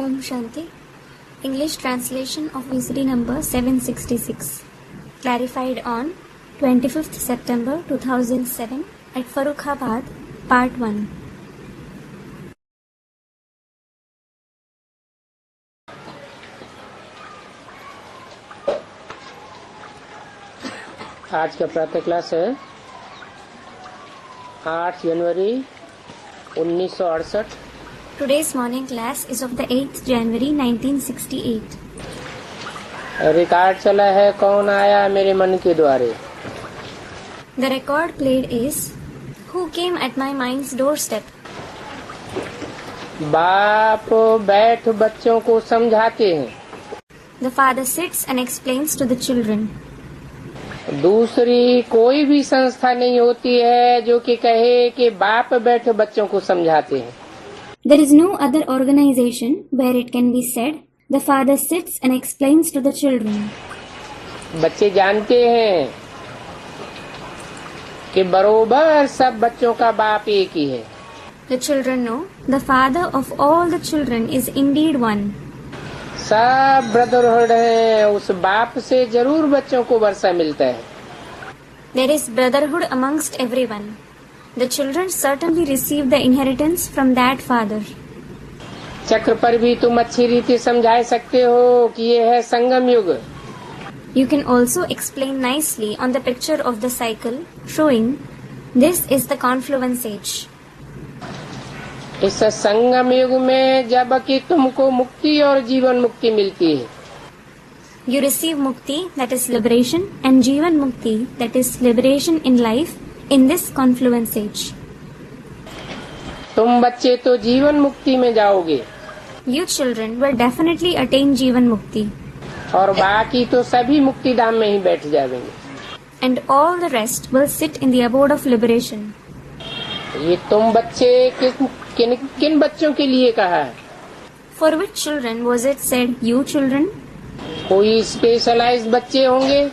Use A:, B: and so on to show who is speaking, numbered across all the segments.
A: Om Shanti. English translation of VCD number 766. Clarified on 25th September 2007 at Farrukhabad, Part 1.
B: आज का प्रातः class है 8 जनवरी 1968।
A: Today's morning class is of the 8th January 1968.
B: Record चला है कौन आया मेरे मन के द्वारे।
A: The record played is Who came at my mind's doorstep?
B: बाप बैठ बच्चों को समझाते हैं।
A: The father sits and explains to the children.
B: दूसरी कोई भी संस्था नहीं होती है जो कि कहे कि बाप बैठ बच्चों को समझाते हैं।
A: There is no other organization where it can be said, the father sits and explains to the children.
B: बच्चे जानते हैं कि बरोबर सब बच्चों का बाप एक ही है।
A: The children know the father of all the children is indeed one.
B: सब ब्रदरहुड है, उस बाप से जरूर बच्चों को वर्षा मिलता है।
A: There is brotherhood amongst everyone. The children certainly receive the inheritance from that father.
B: चक्र पर भी तुम अच्छी रीति समझा सकते हो कि ये है संगम युग।
A: You can also explain nicely on the picture of the cycle, showing this is the confluence age.
B: इस संगम युग में जब कि तुमको मुक्ति और जीवन मुक्ति मिलती है,
A: You receive mukti, that is liberation, and Jivan mukti, that is liberation in life, in this confluence age.
B: तुम बच्चे तो जीवन मुक्ति में जाओगे
A: You children will definitely attain Jivan mukti,
B: और बाकी तो सभी मुक्ति धाम में ही बैठ जाएंगे।
A: and all the rest will sit in the abode of liberation.
B: ये तुम बच्चे किन बच्चों के लिए कहा है?
A: For which children was it said, you children?
B: कोई स्पेशलाइज बच्चे होंगे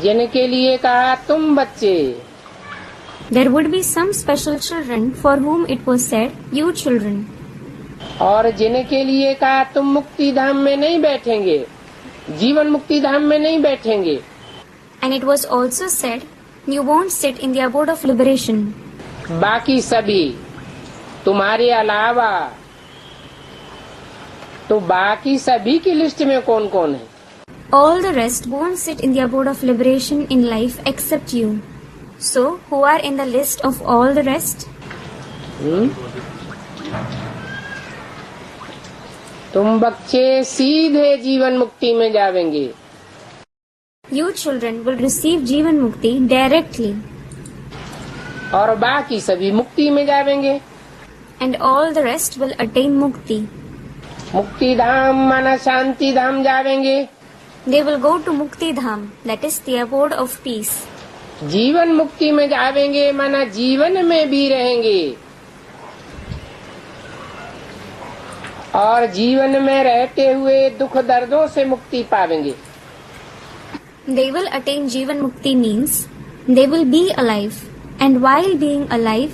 B: जिनके लिए कहा तुम बच्चे।
A: There would be some special children for whom it was said, you children.
B: और जिनके लिए कहा तुम मुक्ति धाम में नहीं बैठेंगे, जीवन मुक्ति धाम में नहीं बैठेंगे।
A: And it was also said, you won't sit in the abode of liberation.
B: बाकी सभी तुम्हारे अलावा, तो बाकी सभी की लिस्ट में कौन कौन है?
A: All the rest won't sit in the abode of liberation in life except you. So, who are in the list of all the rest?
B: तुम बच्चे सीधे जीवन मुक्ति में जावेंगे।
A: You children will receive Jivan Mukti directly.
B: और बाकी सभी मुक्ति में जावेंगे।
A: And all the rest will attain Mukti.
B: मुक्ति धाम माना शांति धाम जावेंगे।
A: They will go to Mukti Dham, that is the abode of peace.
B: जीवन मुक्ति में जावेंगे माना जीवन में भी रहेंगे और जीवन में रहते हुए दुख दर्दों से मुक्ति पावेंगे।
A: They will attain Jivan Mukti means they will be alive, and while being alive,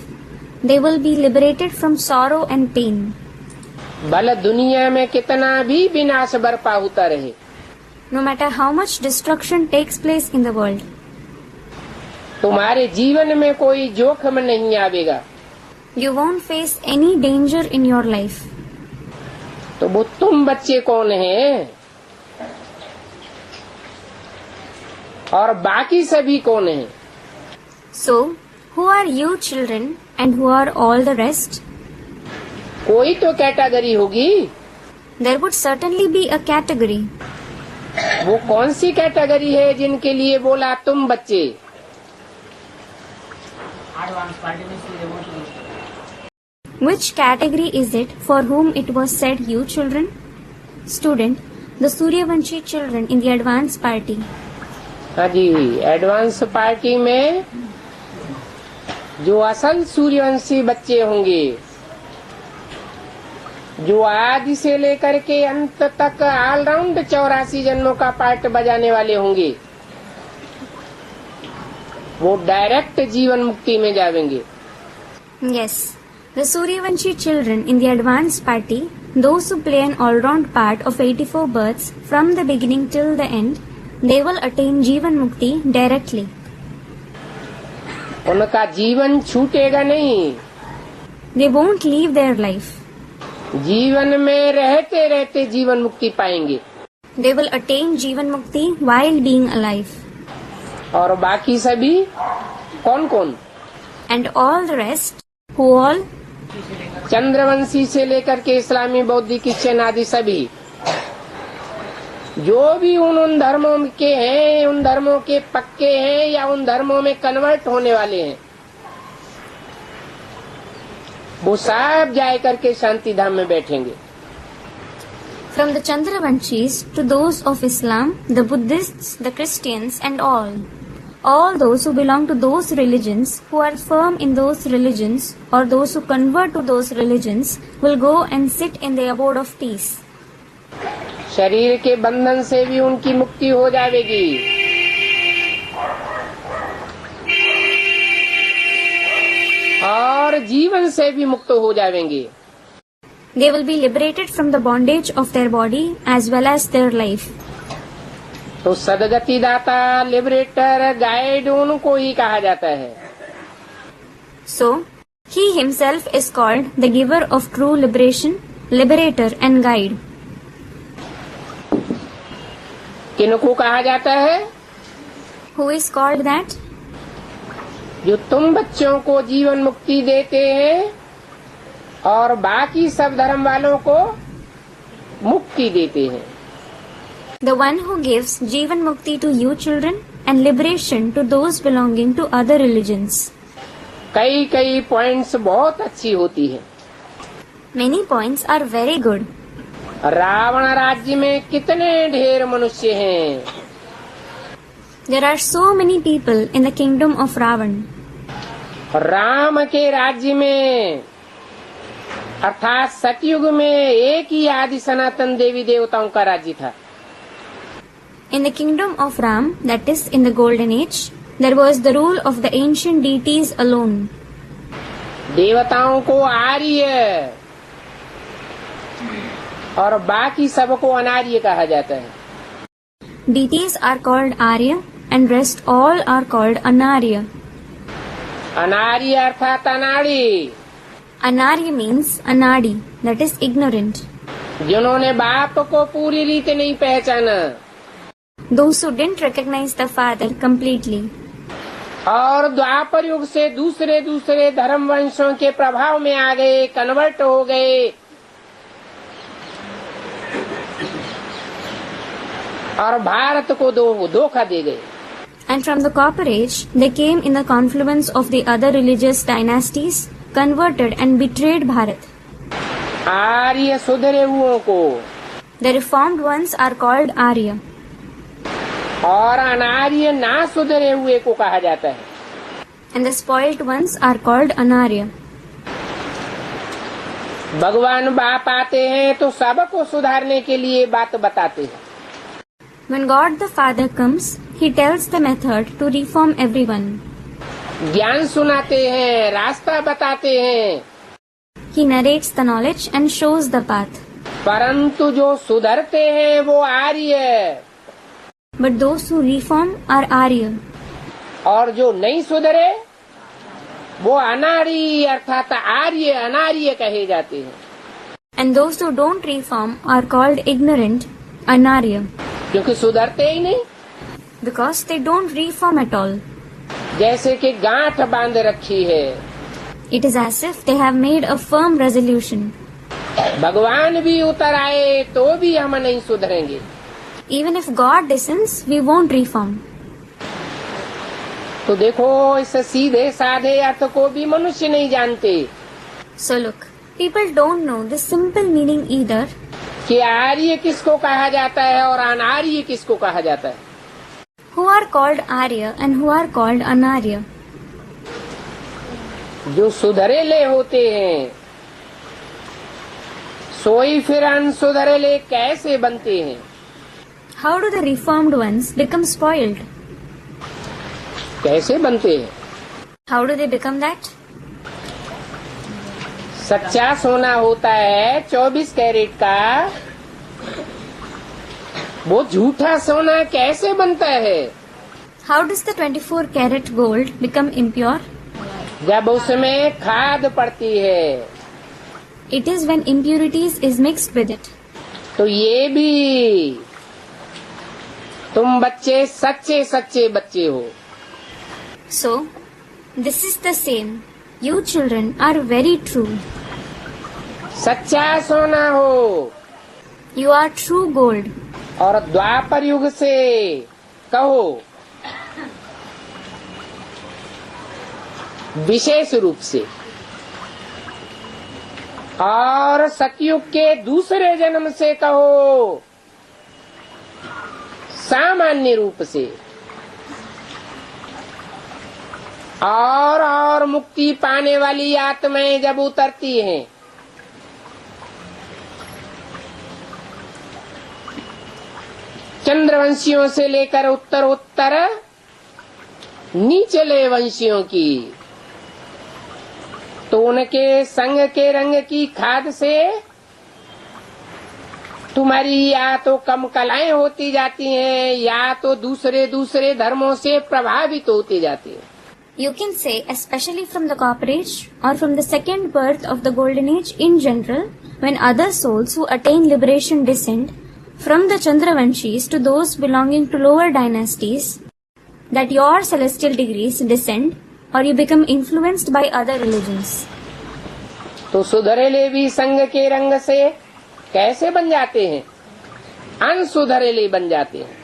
A: they will be liberated from sorrow and pain.
B: भले दुनिया में कितना भी विनाश बर्पा होता रहे,
A: No matter how much destruction takes place in the world,
B: तुम्हारे जीवन में कोई जोखिम नहीं आवेगा।
A: you won't face any danger in your life.
B: तो वो तुम बच्चे कौन हैं और बाकी सभी कौन हैं?
A: So, who are you children and who are all the rest?
B: कोई तो कैटेगरी होगी।
A: There would certainly be a category.
B: वो कौन सी कैटेगरी है जिनके लिए बोला तुम बच्चे?
A: Which category is it for whom it was said, you children? Student, the Suryavanshi children in the advance party.
B: हाँ जी, एडवांस पार्टी में जो असल सूर्यवंशी बच्चे होंगे, जो आदि से लेकर के अंत तक ऑलराउंड 84 जन्मों का पार्ट बजाने वाले होंगे, वो डायरेक्ट जीवन मुक्ति में जाएंगे।
A: Yes, The Suryavanshi children in the advanced party, those who play an all-round part of 84 births from the beginning till the end, they will attain Jivan Mukti directly.
B: उनका जीवन छूटेगा नहीं,
A: They won't leave their life.
B: जीवन में रहते रहते जीवन मुक्ति पाएंगे।
A: They will attain Jivan Mukti while being alive.
B: और बाकी सभी कौन कौन?
A: And all the rest, who all?
B: Chandravanshi से लेकर के इस्लामी, बौद्धिक, क्रिश्चियन आदि सभी जो भी उन धर्मों के हैं, उन धर्मों के पक्के हैं या उन धर्मों में कन्वर्ट होने वाले हैं, वो सब जाए करके शांति धाम में बैठेंगे।
A: From the Chandravanshis to those of Islam, the Buddhists, the Christians and all those who belong to those religions, who are firm in those religions or those who convert to those religions, will go and sit in the abode of peace.
B: शरीर के बंधन से भी उनकी मुक्ति हो जाएगी। और जीवन से भी मुक्त हो जाएंगे।
A: They will be liberated from the bondage of their body as well as their life.
B: तो सदगति दाता, लिबरेटर, गाइड उनको ही कहा जाता है।
A: So, he himself is called the giver of true liberation, liberator and guide.
B: किनको कहा जाता है?
A: Who is called that?
B: जो तुम बच्चों को जीवन मुक्ति देते हैं और बाकी सब धर्म वालों को मुक्ति देते हैं।
A: The one who gives Jivan Mukti to you children and liberation to those belonging to other religions.
B: कई कई पॉइंट्स बहुत अच्छी होती है।
A: Many points are very good.
B: Ravan राज्य में कितने ढेर मनुष्य हैं।
A: There are so many people in the kingdom of Ravan.
B: Ram के राज्य में अर्थात सतयुग में एक ही आदि सनातन देवी देवताओं का राज्य था।
A: In the kingdom of Ram, that is in the golden age, there was the rule of the ancient deities alone.
B: देवताओं को आर्य और बाकी सबको अनार्य कहा जाता है।
A: Deities are called Arya and rest all are called Anarya.
B: अनार्य अर्थात अनाड़ी,
A: Anarya means Anadi, that is ignorant.
B: जिन्होंने बाप को पूरी रीति नहीं पहचाना,
A: Those who didn't recognize the Father completely.
B: और द्वापर युग से दूसरे दूसरे धर्म वंशों के प्रभाव में आ गए, कन्वर्ट हो गए और भारत को धोखा दे गए।
A: And from the Copper Age, they came in the confluence of the other religious dynasties, converted and betrayed Bharat.
B: आर्य सुधरे हुओं को
A: The reformed ones are called Arya.
B: और अनार्य ना सुधरे हुए को कहा जाता है।
A: And the spoilt ones are called Anarya.
B: भगवान बाप आते हैं तो सबको सुधारने के लिए बात बताते हैं।
A: When God the Father comes, He tells the method to reform everyone.
B: ज्ञान सुनाते हैं, रास्ता बताते हैं।
A: He narrates the knowledge and shows the path.
B: परंतु जो सुधरते हैं वो आर्य,
A: But those who reform are Arya.
B: और जो नहीं सुधरे वो अनार्य अर्थात आर्य अनार्य कहे जाते हैं।
A: And those who don't reform are called ignorant, Anarya.
B: क्योंकि सुधरते ही नहीं।
A: Because they don't reform at all.
B: जैसे कि गांठ बांध रखी है।
A: It is as if they have made a firm resolution.
B: भगवान भी उतर आए तो भी हम नहीं सुधरेंगे।
A: Even if God descends, we won't reform.
B: तो देखो इस सीधे साधे अर्थ को भी मनुष्य नहीं जानते।
A: So look, people don't know the simple meaning either.
B: कि आर्य किसको कहा जाता है और अनार्य किसको कहा जाता है।
A: Who are called Arya and who are called Anarya?
B: जो सुधरेले होते हैं सोई फिर अनसुधरेले कैसे बनते हैं।
A: How do the reformed ones become spoiled?
B: कैसे बनते हैं?
A: How do they become that?
B: सच्चा सोना होता है 24 कैरेट का, वो झूठा सोना कैसे बनता है?
A: How does the 24 karat gold become impure?
B: जब उसमें खाद पड़ती है।
A: It is when impurities is mixed with it.
B: तो ये भी तुम बच्चे सच्चे सच्चे बच्चे हो।
A: So, this is the same. You children are very true.
B: सच्चा सोना हो
A: You are true gold.
B: और द्वापर युग से कहो विशेष रूप से, और सतयुग के दूसरे जन्म से कहो सामान्य रूप से, और मुक्ति पाने वाली आत्माएं जब उतरती हैं चंद्रवंशियों से लेकर उत्तर निचले वंशियों की, तो उनके संग के रंग की खाद से तुम्हारी या तो कम कलाएं होती जाती हैं या तो दूसरे धर्मों से प्रभावित होती जाती हैं।
A: You can say, especially from the copper age or from the second birth of the golden age in general, when other souls who attain liberation descend from the Chandravanshis to those belonging to lower dynasties, that your celestial degrees descend or you become influenced by other religions.
B: तो सुधरेले भी संग के रंग से कैसे बन जाते हैं? अनसुधरेले बन जाते हैं।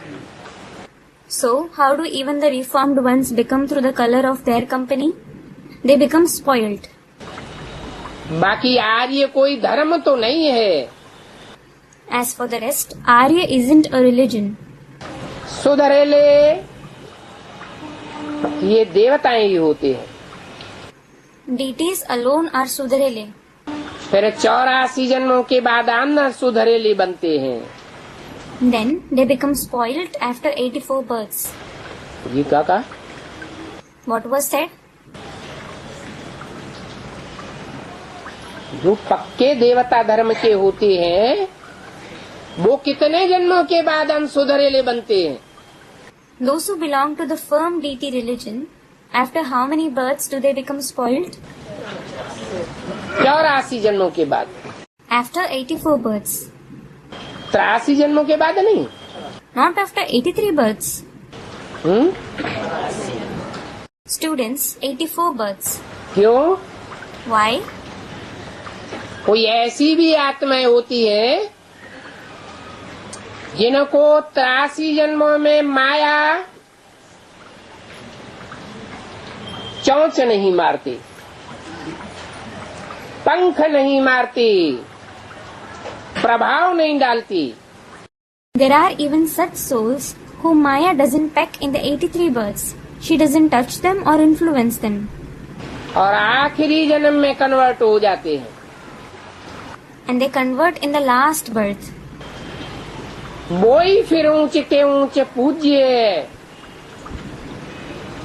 A: So, how do even the reformed ones become through the color of their company? They become spoiled.
B: बाकी आर्य कोई धर्म तो नहीं है।
A: As for the rest, Arya isn't a religion.
B: सुधरेले ये देवताएं ही होते हैं।
A: Deities alone are Sudharele.
B: फिर 84 जन्मों के बाद अन्य सुधरेले बनते हैं।
A: Then they become spoiled after 84 births.
B: जी काका,
A: What was said?
B: जो पक्के देवता धर्म के होते हैं वो कितने जन्मों के बाद अनसुधरेले बनते हैं?
A: Those who belong to the firm deity religion, after how many births do they become spoiled?
B: 84 जन्मों के बाद।
A: After 84 births.
B: 83 जन्मों के बाद नहीं।
A: Not after 83 births.
B: Hmm,
A: Students, 84 births.
B: क्यों?
A: Why?
B: कोई ऐसी भी आत्माएं होती है जिनको 83 जन्मों में माया चोंच नहीं मारती, पंख नहीं मारती, प्रभाव नहीं डालती।
A: There are even such souls whom Maya doesn't peck in the 83 births. She doesn't touch them or influence them.
B: और आखिरी जन्म में कन्वर्ट हो जाते हैं।
A: And they convert in the last birth.
B: वो ही फिर ऊंचे के ऊंचे पूज्य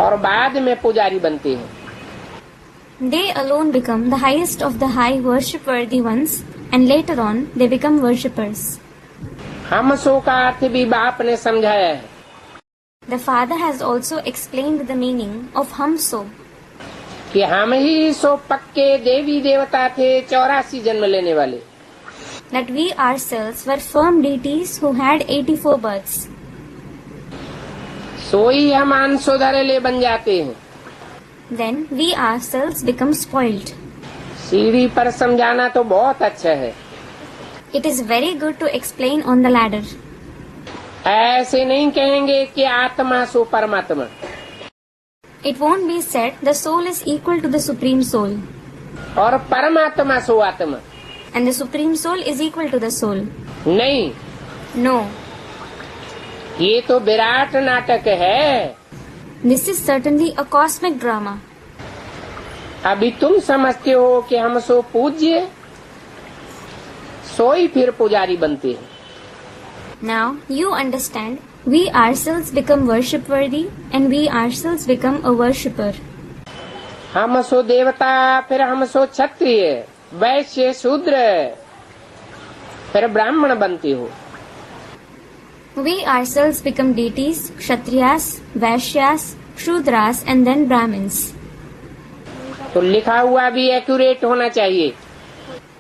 B: और बाद में पुजारी बनते हैं।
A: They alone become the highest of the high worship-worthy ones, and later on they become worshippers.
B: हम सो का अर्थ भी बाप ने समझाया है।
A: The father has also explained the meaning of Hamso,
B: कि हम ही सो पक्के देवी देवता थे 84 जन्म लेने वाले।
A: that we ourselves were firm deities who had 84 births.
B: सोई हम अनसुधरेले बन जाते हैं।
A: Then we ourselves become spoiled.
B: सीढ़ी पर समझाना तो बहुत अच्छा है,
A: It is very good to explain on the ladder.
B: ऐसे नहीं कहेंगे कि आत्मा सो परमात्मा।
A: It won't be said the soul is equal to the supreme soul,
B: और परमात्मा सो आत्मा।
A: and the supreme soul is equal to the soul.
B: नहीं,
A: No,
B: ये तो विराट नाटक है।
A: this is certainly a cosmic drama.
B: अभी तुम समझते हो कि हम सो पूज्य, सोई फिर पुजारी बनते हैं।
A: Now you understand, we ourselves become worship-worthy, and we ourselves become a worshipper.
B: हम सो देवता, फिर हम सो क्षत्रिय, वैश्य शूद्र फिर ब्राह्मण बनते हो।
A: We ourselves become deities, Kshatriyas, Vaishyas, Shudras and then Brahmins.
B: तो लिखा हुआ भी एक्यूरेट होना चाहिए।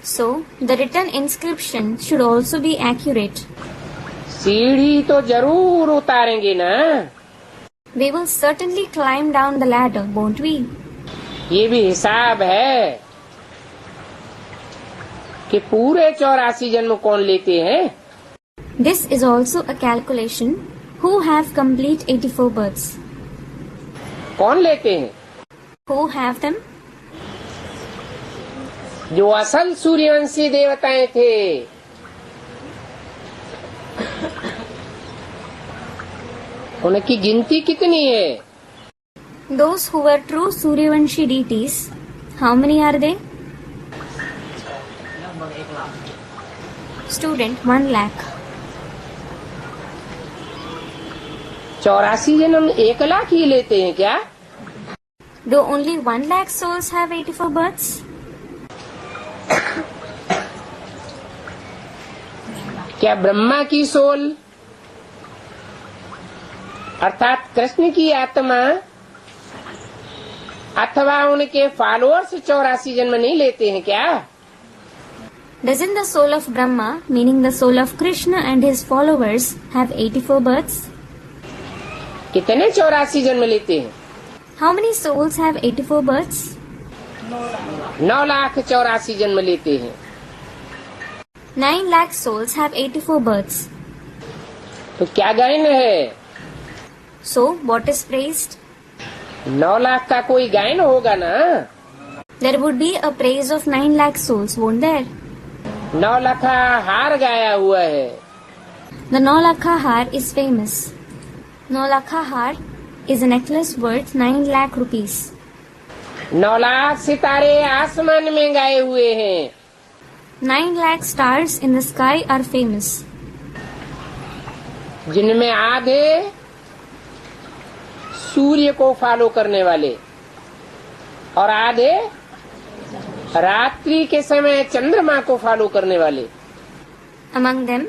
A: So, the written inscription should also be accurate.
B: सीढ़ी तो जरूर उतारेंगे ना।
A: We will certainly climb down the ladder, won't we?
B: ये भी हिसाब है कि पूरे 84 जन्म कौन लेते हैं।
A: This is also a calculation. Who have complete 84 births?
B: कौन लेते हैं?
A: Who have them?
B: जो असल सूर्यवंशी देवताएं थे। उनकी गिनती कितनी है?
A: Those who were true Suryavanshi deities. How many are they? Student 1 lakh.
B: 84 जन्म 1 लाख ही लेते हैं क्या?
A: Do only 1 lakh souls have 84 births?
B: क्या ब्रह्मा की सोल अर्थात कृष्ण की आत्मा अथवा उनके फॉलोअर्स 84 जन्म नहीं लेते हैं क्या?
A: Doesn't the soul of Brahma, meaning the soul of Krishna and his followers, have 84 births?
B: कितने 84 जन्म लेते हैं?
A: How many souls have 84 births?
B: 9,84,000 जन्म लेते हैं।
A: 9 lakh souls have 84 births.
B: तो क्या गायन है?
A: So, what is praised?
B: 9 lakh का कोई गायन होगा ना।
A: There would be a praise of 9 lakh souls, won't there?
B: 9 lakh हार गाया हुआ है।
A: The Naulakha Har is famous. Naulakha Har is a necklace worth 9 lakh rupees.
B: 9 lakh सितारे आसमान में गाए हुए हैं।
A: 9 lakh stars in the sky are famous.
B: जिनमें आधे सूर्य को फॉलो करने वाले और आधे रात्रि के समय चंद्रमा को फॉलो करने वाले।
A: Among them,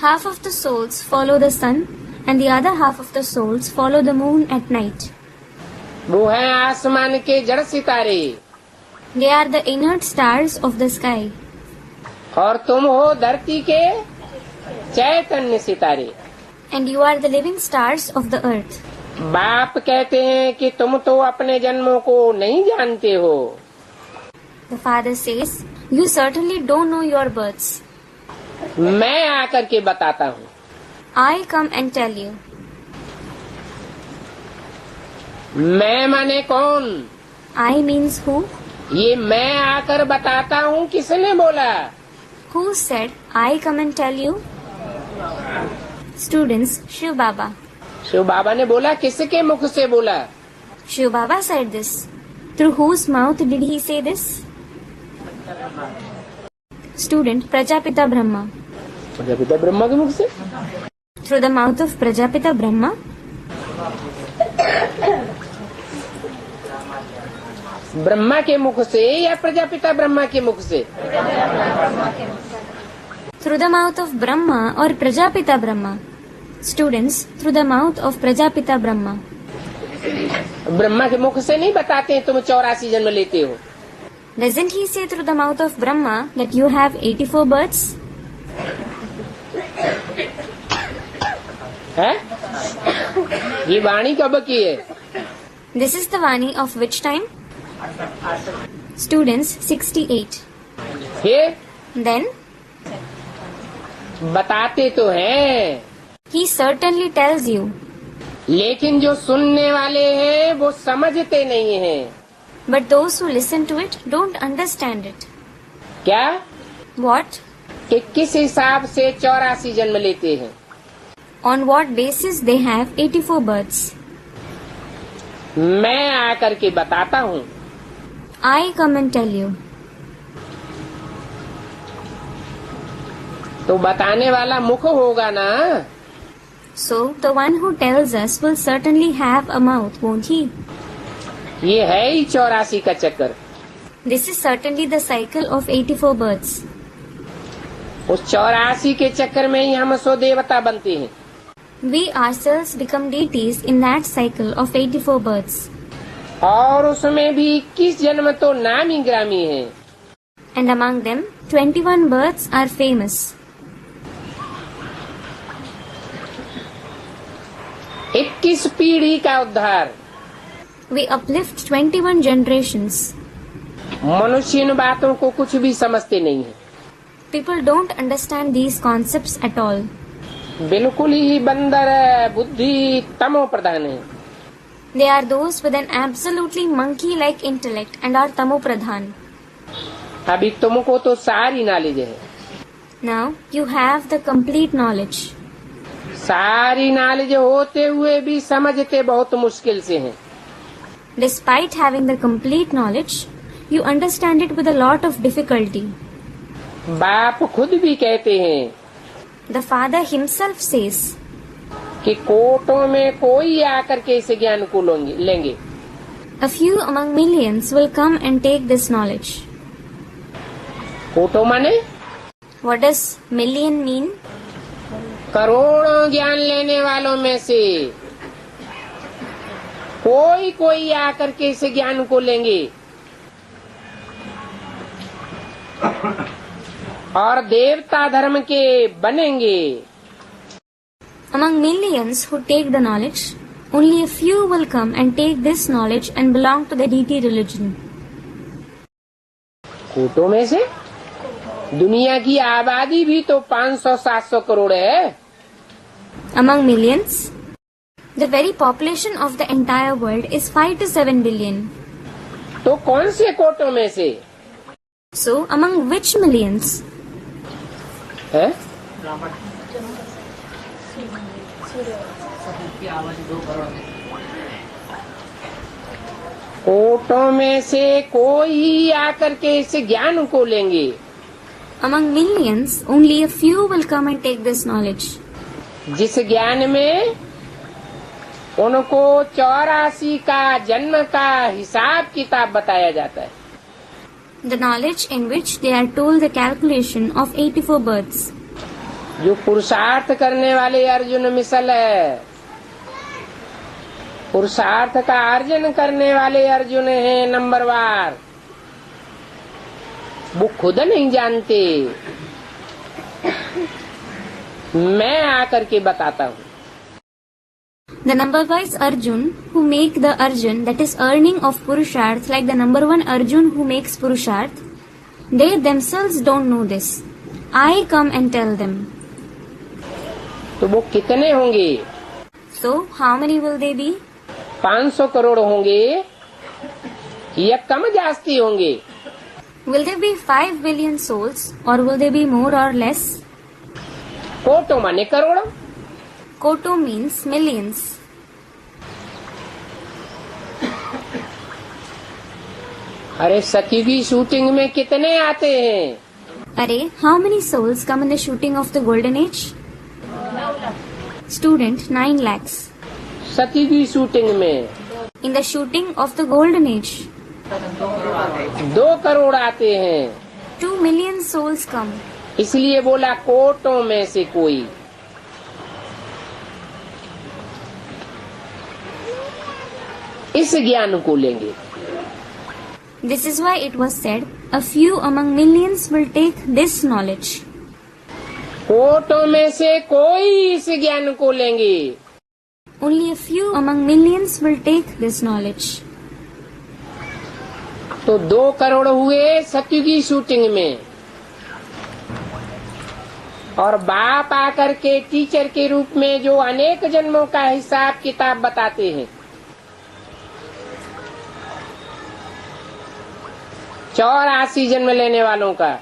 A: half of the souls follow the sun and the other half of the souls follow the moon at night.
B: वो हैं आसमान के जड़ सितारे
A: They are the inert stars of the sky.
B: और तुम हो धरती के चैतन्य सितारे।
A: And you are the living stars of the earth.
B: बाप कहते हैं कि तुम तो अपने जन्मों को नहीं जानते हो।
A: The father says, you certainly don't know your births.
B: मैं आकर के बताता हूँ।
A: I come and tell you.
B: मैं माने कौन?
A: I means who?
B: ये मैं आकर बताता हूँ किसने बोला?
A: Who said, I come and tell you? Students, Shiv Baba.
B: Shiv बाबा ने बोला, किसके मुख से बोला?
A: Shiv Baba said this. Through whose mouth did he say this? Student, Prajapita Brahma.
B: Prajapita Brahma के मुख से।
A: Through the mouth of Prajapita Brahma.
B: Brahma के मुख से या प्रजापिता ब्रह्मा के मुख से?
A: Through the mouth of Brahma or Prajapita Brahma. Students, through the mouth of Prajapita Brahma.
B: Brahma के मुख से नहीं बताते तुम 84 जन्म लेते हो।
A: Doesn't he say through the mouth of Brahma that you have 84 births?
B: है? ये वाणी कब की है?
A: This is the Vani of which time? Students, 68.
B: फिर
A: Then,
B: बताते तो हैं,
A: he certainly tells you.
B: लेकिन जो सुनने वाले हैं वो समझते नहीं हैं।
A: But those who listen to it don't understand it.
B: क्या?
A: What?
B: कि किस हिसाब से 84 जन्म लेते हैं?
A: On what basis they have 84 births?
B: मैं आकर के बताता हूँ।
A: I come and tell you.
B: तो बताने वाला मुख होगा ना।
A: So, the one who tells us will certainly have a mouth, won't he?
B: ये है ही 84 का चक्कर।
A: This is certainly the cycle of 84 births.
B: उस 84 के चक्कर में ही हम सो देवता बनते हैं।
A: We ourselves become deities in that cycle of 84 births.
B: और उसमें भी 21 जन्म तो नामी ग्रामी हैं।
A: And among them, 21 births are famous.
B: 21 पीढ़ी का उद्धार।
A: We uplift 21 generations.
B: मनुष्य इन बातों को कुछ भी समझते नहीं है।
A: People don't understand these concepts at all.
B: बिल्कुल ही बंदर बुद्धि तमो प्रधान है।
A: They are those with an absolutely monkey-like intellect and are tamo pradhan.
B: अभी तुमको तो सारी नॉलेज है।
A: Now you have the complete knowledge.
B: सारी नॉलेज होते हुए भी समझते बहुत मुश्किल से हैं।
A: Despite having the complete knowledge, you understand it with a lot of difficulty.
B: बाप खुद भी कहते हैं
A: The father himself says
B: कि कोटों में कोई आकर के इस ज्ञान को लेंगे।
A: a few among millions will come and take this knowledge.
B: कोटों माने
A: What does million mean?
B: करोड़ों ज्ञान लेने वालों में से कोई आकर के इस ज्ञान को लेंगे और देवता धर्म के बनेंगे।
A: Among millions who take the knowledge, only a few will come and take this knowledge and belong to the deity religion.
B: कोटों में से दुनिया की आबादी भी तो 500-700 करोड़ है।
A: Among millions, the very population of the entire world is 5 to 7 billion.
B: तो कौन से कोटों में से
A: So, among which millions?
B: है? कोटों में से कोई आकर के इस ज्ञान को लेंगे।
A: Among millions, only a few will come and take this knowledge.
B: जिस ज्ञान में उनको 84 का जन्म का हिसाब किताब बताया जाता है।
A: The knowledge in which they are told the calculation of 84 births.
B: जो पुरुषार्थ करने वाले अर्जुन मिसल है, पुरुषार्थ का अर्जन करने वाले अर्जुन हैं नंबरवार, वो खुद नहीं जानते, मैं आकर के बताता हूँ।
A: The number-wise Arjun who make the Arjun, that is earning of Purusharth, like the number one Arjun who makes Purusharth, they themselves don't know this. I come and tell them.
B: तो वो कितने होंगे?
A: So, how many will they be?
B: 500 crore होंगे या कम जास्ती होंगे?
A: Will there be 5 billion souls or will they be more or less?
B: कोटो माने करोड़।
A: Koto means millions.
B: अरे सखी की शूटिंग में कितने आते हैं?
A: Array, how many souls come in the shooting of the golden age? Student, 9 lakhs.
B: सती की शूटिंग में
A: In the shooting of the golden age,
B: 2 crore आते हैं।
A: 2 million souls come.
B: इसलिए बोला कोटों में से कोई। इस ज्ञान को लेंगे।
A: This is why it was said, a few among millions will take this knowledge.
B: कोटों में से कोई इस ज्ञान को लेंगे।
A: Only a few among millions will take this knowledge.
B: तो 2 करोड़ हुए सत्य की शूटिंग में, और बाप आकर के टीचर के रूप में जो अनेक जन्मों का हिसाब किताब बताते हैं, 84 जन्म लेने वालों का।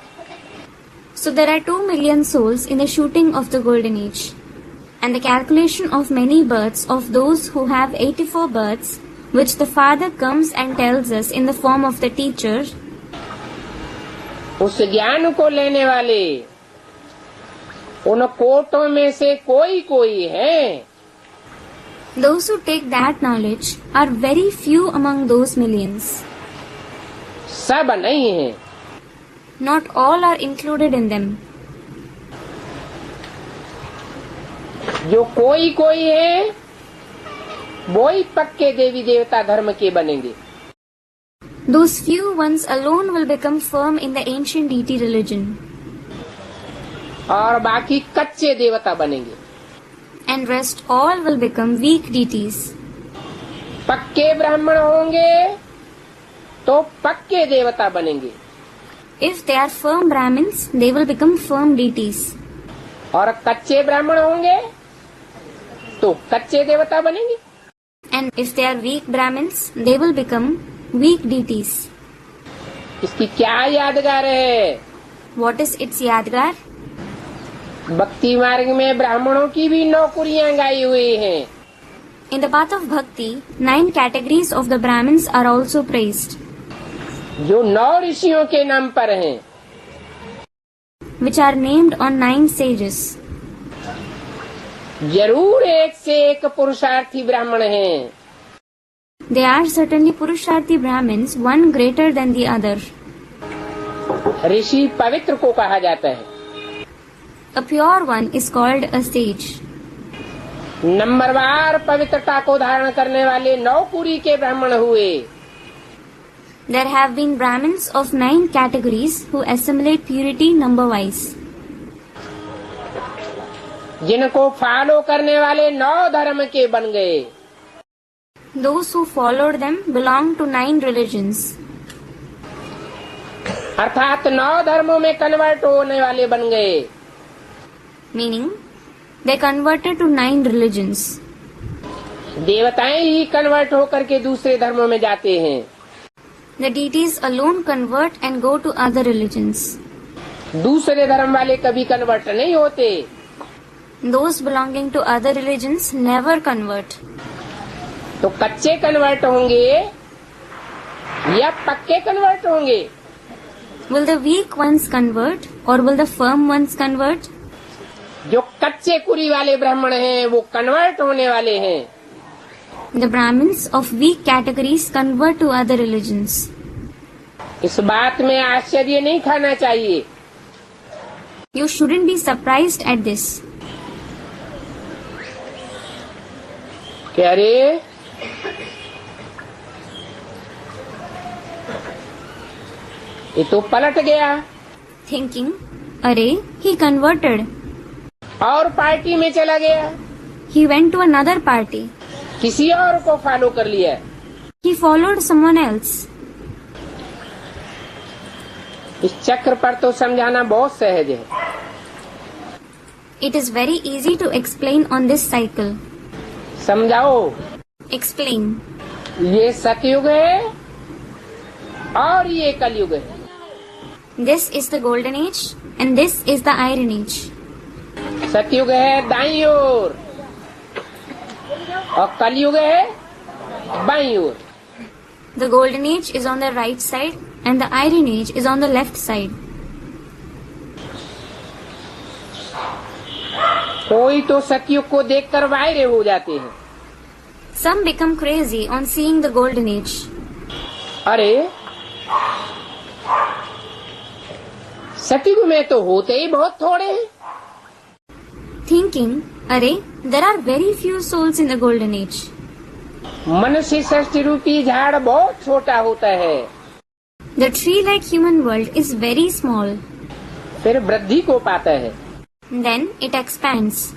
A: So there are 2 million souls in the shooting of the golden age, and the calculation of many births of those who have 84 births, which the Father comes and tells us in the form of the teacher.
B: उस ज्ञान को लेने वाले उन कोटों में से कोई है।
A: Those who take that knowledge are very few among those millions.
B: सब नहीं है।
A: Not all are included in them.
B: जो कोई कोई है वो ही पक्के देवी देवता धर्म के बनेंगे।
A: Those few ones alone will become firm in the ancient deity religion.
B: और बाकी कच्चे देवता बनेंगे।
A: And rest all will become weak deities.
B: पक्के ब्राह्मण होंगे तो पक्के देवता बनेंगे।
A: If they are firm Brahmins, they will become firm deities.
B: और कच्चे ब्राह्मण होंगे तो कच्चे देवता बनेंगे।
A: And if they are weak Brahmins, they will become weak deities.
B: इसकी क्या यादगार है?
A: What is its yadgar?
B: भक्ति मार्ग में ब्राह्मणों की भी नौकरियां गाई हुई हैं।
A: In the path of bhakti, 9 categories of the Brahmins are also praised,
B: जो 9 ऋषियों के नाम पर हैं।
A: which are named on 9 sages.
B: जरूर एक से एक पुरुषार्थी ब्राह्मण हैं।
A: They are certainly Purusharthi Brahmins, one greater than the other.
B: ऋषि पवित्र को कहा जाता है।
A: A pure one is called a sage.
B: नंबरवार पवित्रता को धारण करने वाले 9 कुरी के ब्राह्मण हुए।
A: There have been Brahmins of 9 categories who assimilate purity number-wise.
B: जिनको फॉलो करने वाले 9 धर्म के बन गए।
A: Those who followed them belong to 9 religions.
B: अर्थात 9 धर्मों में कन्वर्ट होने वाले बन गए।
A: Meaning, they converted to 9 religions.
B: देवताएं ही कन्वर्ट होकर के दूसरे धर्मों में जाते हैं।
A: The deities alone convert and go to other religions.
B: दूसरे धर्म वाले कभी कन्वर्ट नहीं होते।
A: Those belonging to other religions never convert.
B: तो कच्चे कन्वर्ट होंगे या पक्के कन्वर्ट होंगे?
A: Will the weak ones convert or will the firm ones convert?
B: जो कच्चे कुरी वाले ब्राह्मण हैं वो कन्वर्ट होने वाले हैं।
A: The Brahmins of weak categories convert to other religions.
B: इस बात में आश्चर्य नहीं खाना चाहिए।
A: You shouldn't be surprised at this.
B: कि अरे ये तो पलट गया।
A: Thinking, अरे, he converted.
B: और पार्टी में चला गया।
A: He went to another party.
B: किसी और को फॉलो कर लिया।
A: He followed someone else.
B: इस चक्र पर तो समझाना बहुत सहज है।
A: It is very easy to explain on this cycle.
B: समझाओ।
A: Explain.
B: ये सतयुग है और ये कलयुग है।
A: This is the golden age and this is the iron age.
B: सतयुग है दाईं ओर और कलयुग है बाईं ओर।
A: The golden age is on the right side and the iron age is on the left side.
B: कोई तो सतयुग को देखकर वायरे हो जाते हैं।
A: Some become crazy on seeing the golden age.
B: अरे सतयुग में तो होते ही बहुत थोड़े हैं।
A: Thinking, अरे, there are very few souls in the golden age.
B: मनुष्य सृष्टि रूपी झाड़ बहुत छोटा होता है।
A: The tree-like human world is very small.
B: फिर वृद्धि को पाता है।
A: Then it expands.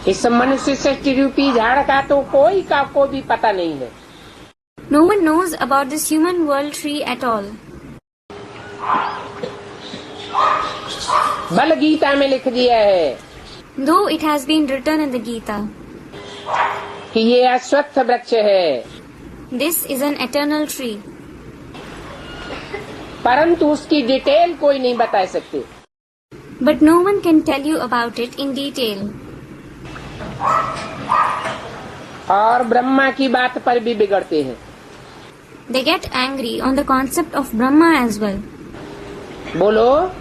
B: इस मनुष्य सृष्टि रूपी झाड़ का तो कोई का को भी पता नहीं है।
A: No one knows about this human world tree at all.
B: बल गीता में लिख दिया है
A: Though it has been written in the Gita,
B: कि ये अश्वत्थ वृक्ष है,
A: this is an eternal tree.
B: परंतु उसकी डिटेल कोई नहीं बता सकते।
A: But no one can tell you about it in detail.
B: और ब्रह्मा की बात पर भी बिगड़ते हैं।
A: They get angry on the concept of Brahma as well.
B: बोलो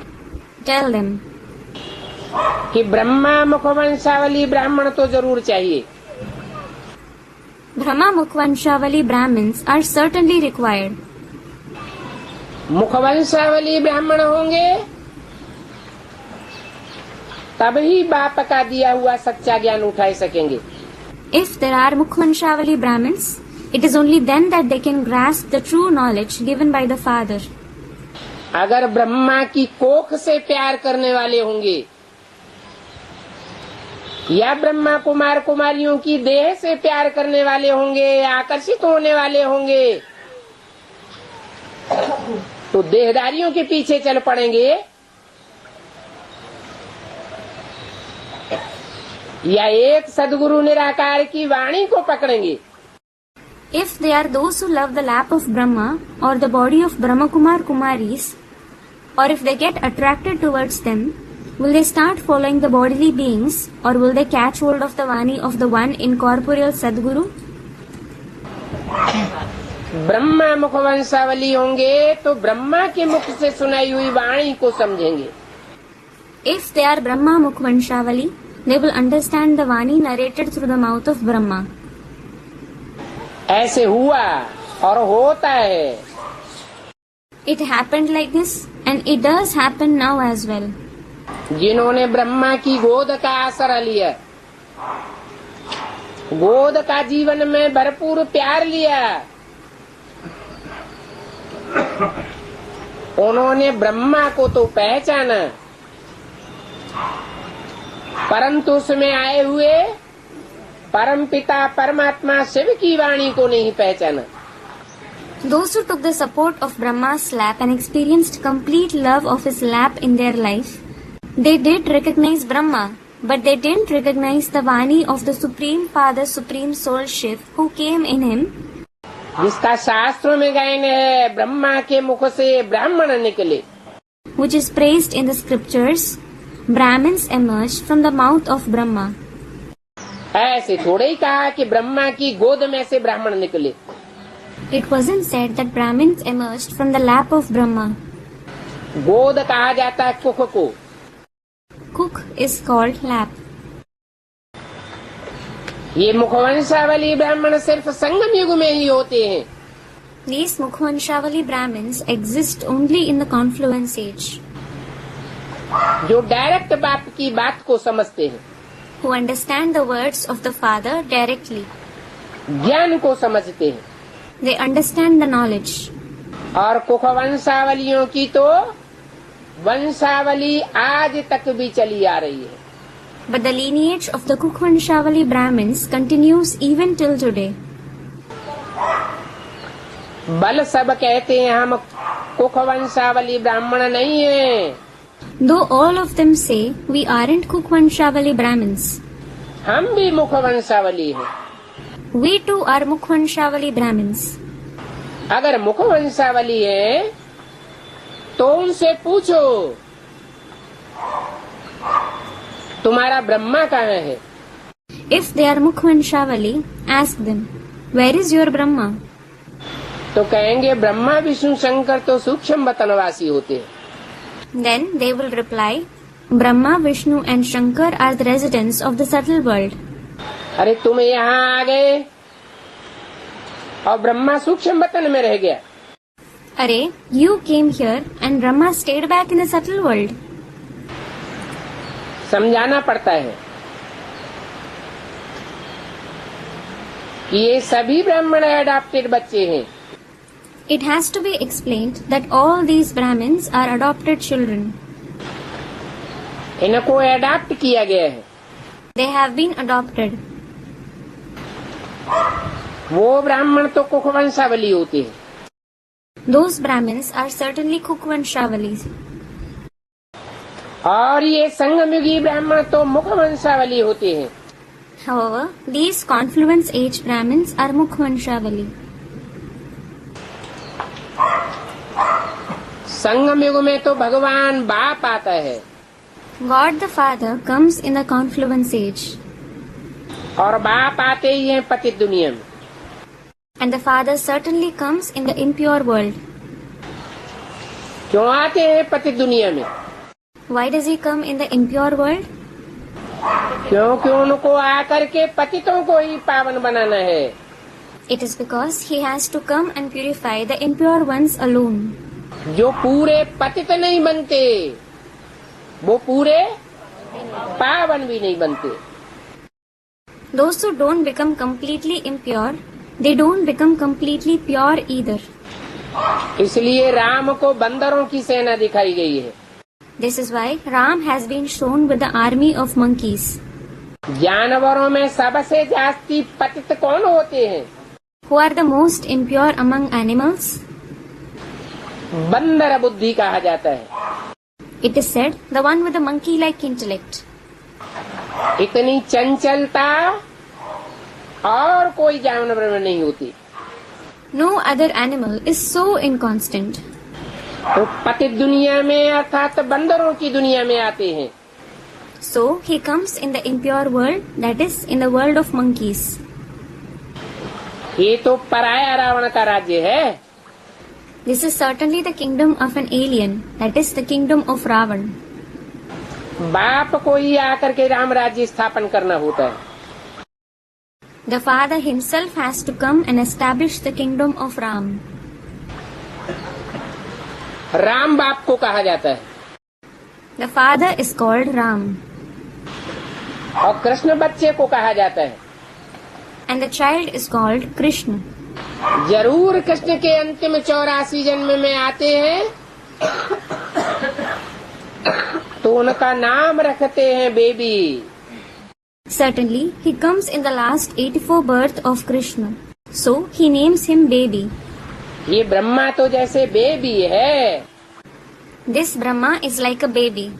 A: Tell them,
B: कि ब्रह्मा मुखवंशावली ब्राह्मण तो जरूर चाहिए।
A: Brahma Mukhvanshawali Brahmins are certainly required.
B: मुखवंशावली ब्राह्मण होंगे तभी बाप का दिया हुआ सच्चा ज्ञान उठा सकेंगे.
A: If there are Mukhvanshawali Brahmins, it is only then that they can grasp the true knowledge given by the Father.
B: अगर ब्रह्मा की कोख से प्यार करने वाले होंगे या ब्रह्मा कुमार कुमारियों की देह से प्यार करने वाले होंगे या आकर्षित होने वाले होंगे तो देहदारियों के पीछे चल पड़ेंगे या एक सद्गुरु निराकार की वाणी को पकड़ेंगे.
A: If they are those who love the lap of Brahma or the body of Brahma Kumar Kumaris, or if they get attracted towards them, will they start following the bodily beings or will they catch hold of the Vani of the one incorporeal Sadguru?
B: Brahma मुखवंशावली होंगे तो ब्रह्मा के मुख से सुनाई हुई वाणी को समझेंगे.
A: If they are Brahma Mukhvanshawali, they will understand the Vani narrated through the mouth of Brahma.
B: ऐसे हुआ और होता है.
A: It happened like this and it does happen now as well.
B: जिन्होंने ब्रह्मा की गोद का आसरा लिया, गोद का जीवन में भरपूर प्यार लिया, उन्होंने ब्रह्मा को तो पहचाना परंतु उसमें आए हुए परमपिता परमात्मा शिव की वाणी को नहीं पहचाना.
A: Those who took the support of Brahma's lap and experienced complete love of his lap in their life, they did recognize Brahma, but they didn't recognize the Vani of the Supreme Father, Supreme Soul Shiv, who came in him,
B: जिसका शास्त्रों में गायन है ब्रह्मा के मुख से ब्राह्मण निकले.
A: which is praised in the scriptures. Brahmins emerged from the mouth of Brahma.
B: ऐसे थोड़े ही कहा कि ब्रह्मा की गोद में से ब्राह्मण निकले.
A: It wasn't said that Brahmins emerged from the lap of Brahma.
B: गोद कहा जाता है कुख को.
A: Kuk is called lap.
B: ये मुखवंशावली ब्राह्मण सिर्फ संगम युग में ही होते हैं.
A: These Mukhvanshawali Brahmins exist only in the confluence age,
B: जो डायरेक्ट बाप की बात को समझते हैं,
A: who understand the words of the Father directly.
B: ज्ञान को समझते हैं.
A: They understand the knowledge.
B: और कुखवंशावलियों की तो वंशावली आज तक भी चली आ रही है.
A: But the lineage of the Kukhvanshawali Brahmins continues even till today.
B: बल सब कहते हैं हम कुखवंशावली ब्राह्मण नहीं है.
A: Though all of them say we aren't Kukhvanshawali Brahmins,
B: हम भी मुखवंशावली हैं.
A: we too are Mukhvanshawali Brahmins.
B: अगर मुखवंशावली है तो उनसे पूछो तुम्हारा ब्रह्मा कहाँ है.
A: If they are Mukhvanshawali, ask them, where is your Brahma?
B: तो कहेंगे ब्रह्मा विष्णु शंकर तो सूक्ष्म वतनवासी होते हैं.
A: Then they will reply, Brahma, Vishnu and Shankar are the residents of the subtle world.
B: अरे तुम यहाँ आ गए और ब्रह्मा सूक्ष्म वतन में रह गया.
A: Arey, you came here and Brahma stayed back in the subtle world.
B: समझाना पड़ता है कि ये सभी ब्राह्मण अडॉप्टेड बच्चे हैं.
A: It has to be explained that all these Brahmins are adopted children.
B: इनको अडॉप्ट किया गया है.
A: They have been adopted.
B: वो ब्राह्मण तो कुखवंशावली होते हैं.
A: Those Brahmins are certainly Kukhvanshavalis.
B: और ये संगमयुगी ब्राह्मण तो मुखवंशावली होते हैं.
A: However, these confluence age Brahmins are Mukhvanshavali.
B: संगम युग में तो भगवान बाप आता है
A: God the Father comes in the confluence age,
B: और बाप आते ही हैं पतित दुनिया में.
A: and the Father certainly comes in the impure world.
B: क्यों आते हैं पतित दुनिया में?
A: Why does he come in the impure world?
B: क्योंकि उनको आकर के पतितों को ही पावन बनाना है.
A: It is because he has to come and purify the impure ones alone.
B: जो पूरे पतित नहीं बनते वो पूरे पावन भी नहीं बनते.
A: Those who don't become completely impure, they don't become completely pure either.
B: इसलिए राम को बंदरों की सेना दिखाई गई है.
A: This is why Ram has been shown with the army of monkeys.
B: जानवरों में सबसे जास्ती पतित कौन होते हैं?
A: Who are the most impure among animals?
B: बंदर बुद्धि कहा जाता है.
A: It is said, the one with the monkey-like intellect.
B: इतनी चंचलता और कोई जानवर में नहीं होती.
A: No other animal is so inconstant.
B: तो पतित दुनिया में अर्थात बंदरों की दुनिया में आते हैं.
A: So he comes in the impure world, that is, in the world of monkeys.
B: ये तो पराया रावण का राज्य है.
A: This is certainly the kingdom of an alien, that is, the kingdom of Ravan.
B: बाप को ही आकर के राम राज्य स्थापन करना होता है.
A: The father himself has to come and establish the kingdom of Ram.
B: Ram बाप को कहा जाता है.
A: The father is called Ram.
B: और कृष्ण बच्चे को कहा जाता है.
A: And the child is called Krishna.
B: जरूर कृष्ण के अंतिम 84 जन्म में आते हैं तो उनका नाम रखते हैं baby.
A: Certainly, he comes in the last 84 birth of Krishna. So, he names him baby.
B: ये ब्रह्मा तो जैसे बेबी है.
A: This Brahma is like a baby.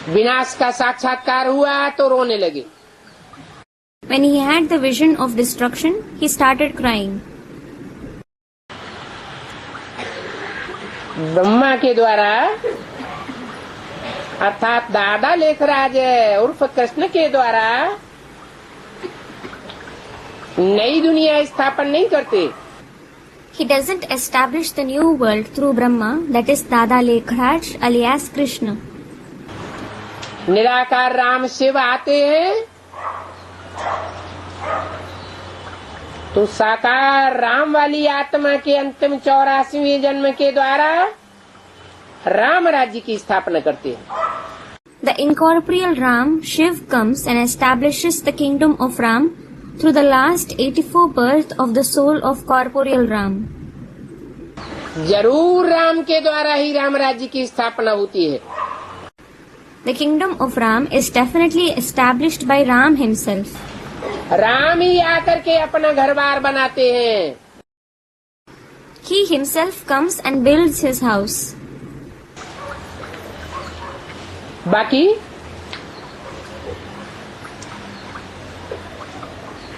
B: विनाश का साक्षात्कार हुआ तो रोने लगे.
A: When he had the vision of destruction, he started crying.
B: Brahma के द्वारा अर्थात दादा लेखराज उर्फ कृष्ण के द्वारा नई दुनिया स्थापन नहीं करते.
A: He doesn't establish the new world through Brahma, that is Dada Lekhraj alias Krishna.
B: निराकार राम शिव आते हैं तो साकार राम वाली आत्मा के अंतिम 84वें जन्म के द्वारा राम राज्य की स्थापना करते हैं.
A: The incorporeal Ram, Shiv, comes and establishes the kingdom of Ram through the last 84 birth of the soul of corporeal Ram.
B: जरूर राम के द्वारा ही राम राज्य की स्थापना होती है.
A: The kingdom of Ram is definitely established by Ram himself.
B: Ram ही आकर के अपना घर बार बनाते हैं.
A: He himself comes and builds his house.
B: बाकी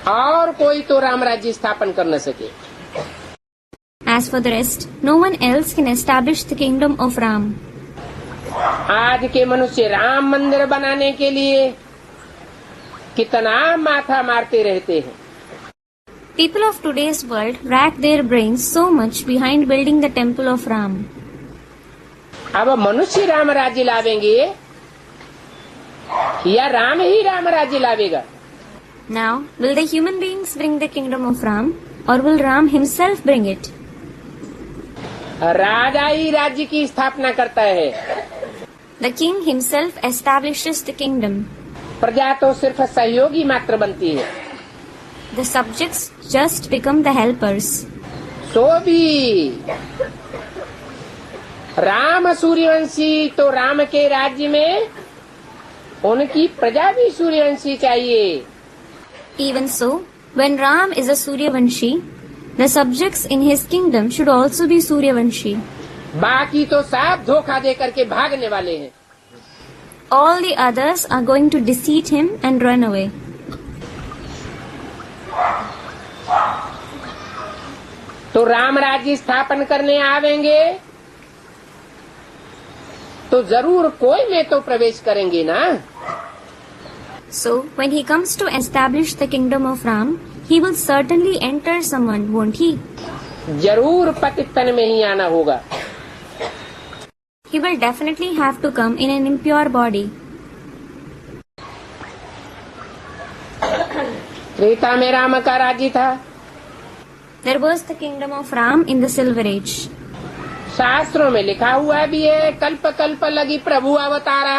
B: और कोई तो राम राज्य स्थापन कर न सके.
A: As for the rest, no one else can establish the kingdom of Ram.
B: आज के मनुष्य राम मंदिर बनाने के लिए कितना माथा मारते रहते हैं.
A: People of today's world rack their brains so much behind building the temple of Ram.
B: अब मनुष्य राम राज्य लावेंगे या राम ही राम राज्य लावेगा?
A: Now, will the human beings bring the kingdom of Ram, or will Ram himself bring it?
B: राजा ही राज्य की स्थापना करता है.
A: The king himself establishes the kingdom.
B: प्रजा तो सिर्फ सहयोगी मात्र बनती है.
A: The subjects just become the helpers.
B: तो भी राम सूर्यवंशी तो राम के राज्य में उनकी प्रजा भी सूर्यवंशी चाहिए.
A: Even so, when Ram is a Suryavanshi, the subjects in his kingdom should also be Suryavanshi.
B: बाकी तो सब धोखा दे करके भागने वाले हैं.
A: All the others are going to deceive him and run away.
B: तो राम राज्य स्थापन करने आवेंगे तो जरूर कोई में तो प्रवेश करेंगे ना.
A: So, when he comes to establish the kingdom of Ram, he will certainly enter someone, won't he?
B: जरूर पतित तन में ही आना होगा.
A: He will definitely have to come in an impure body.
B: Treta में राम का राज्य था।
A: There was the kingdom of Ram in the Silver Age.
B: शास्त्रों में लिखा हुआ भी है, कल्प कल्प लगी प्रभु अवतारा।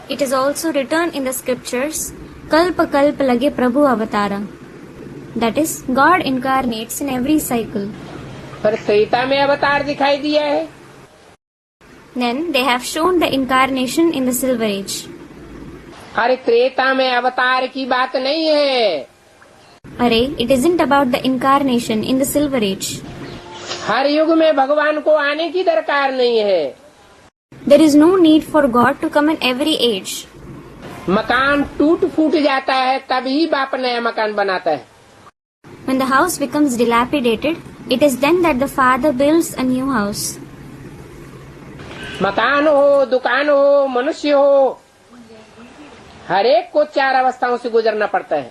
A: It is also written in the scriptures, Kalpa Kalpa Lage Prabhu Avatara. That is, God incarnates in every cycle.
B: पर त्रेता में अवतार दिखाई दिया है।
A: Then they have shown the incarnation in the Silver Age.
B: अरे त्रेता में अवतार की बात नहीं है।
A: Array, it isn't about the incarnation in the Silver Age.
B: हर युग में भगवान को आने की दरकार नहीं है।
A: There is no need for God to come in every age.
B: मकान टूट फूट जाता है तभी बाप नया मकान बनाता है।
A: When the house becomes dilapidated, it is then that the father builds a new house.
B: मकान हो, दुकान हो, मनुष्य हो, हर एक को 4 अवस्थाओं से गुजरना पड़ता है।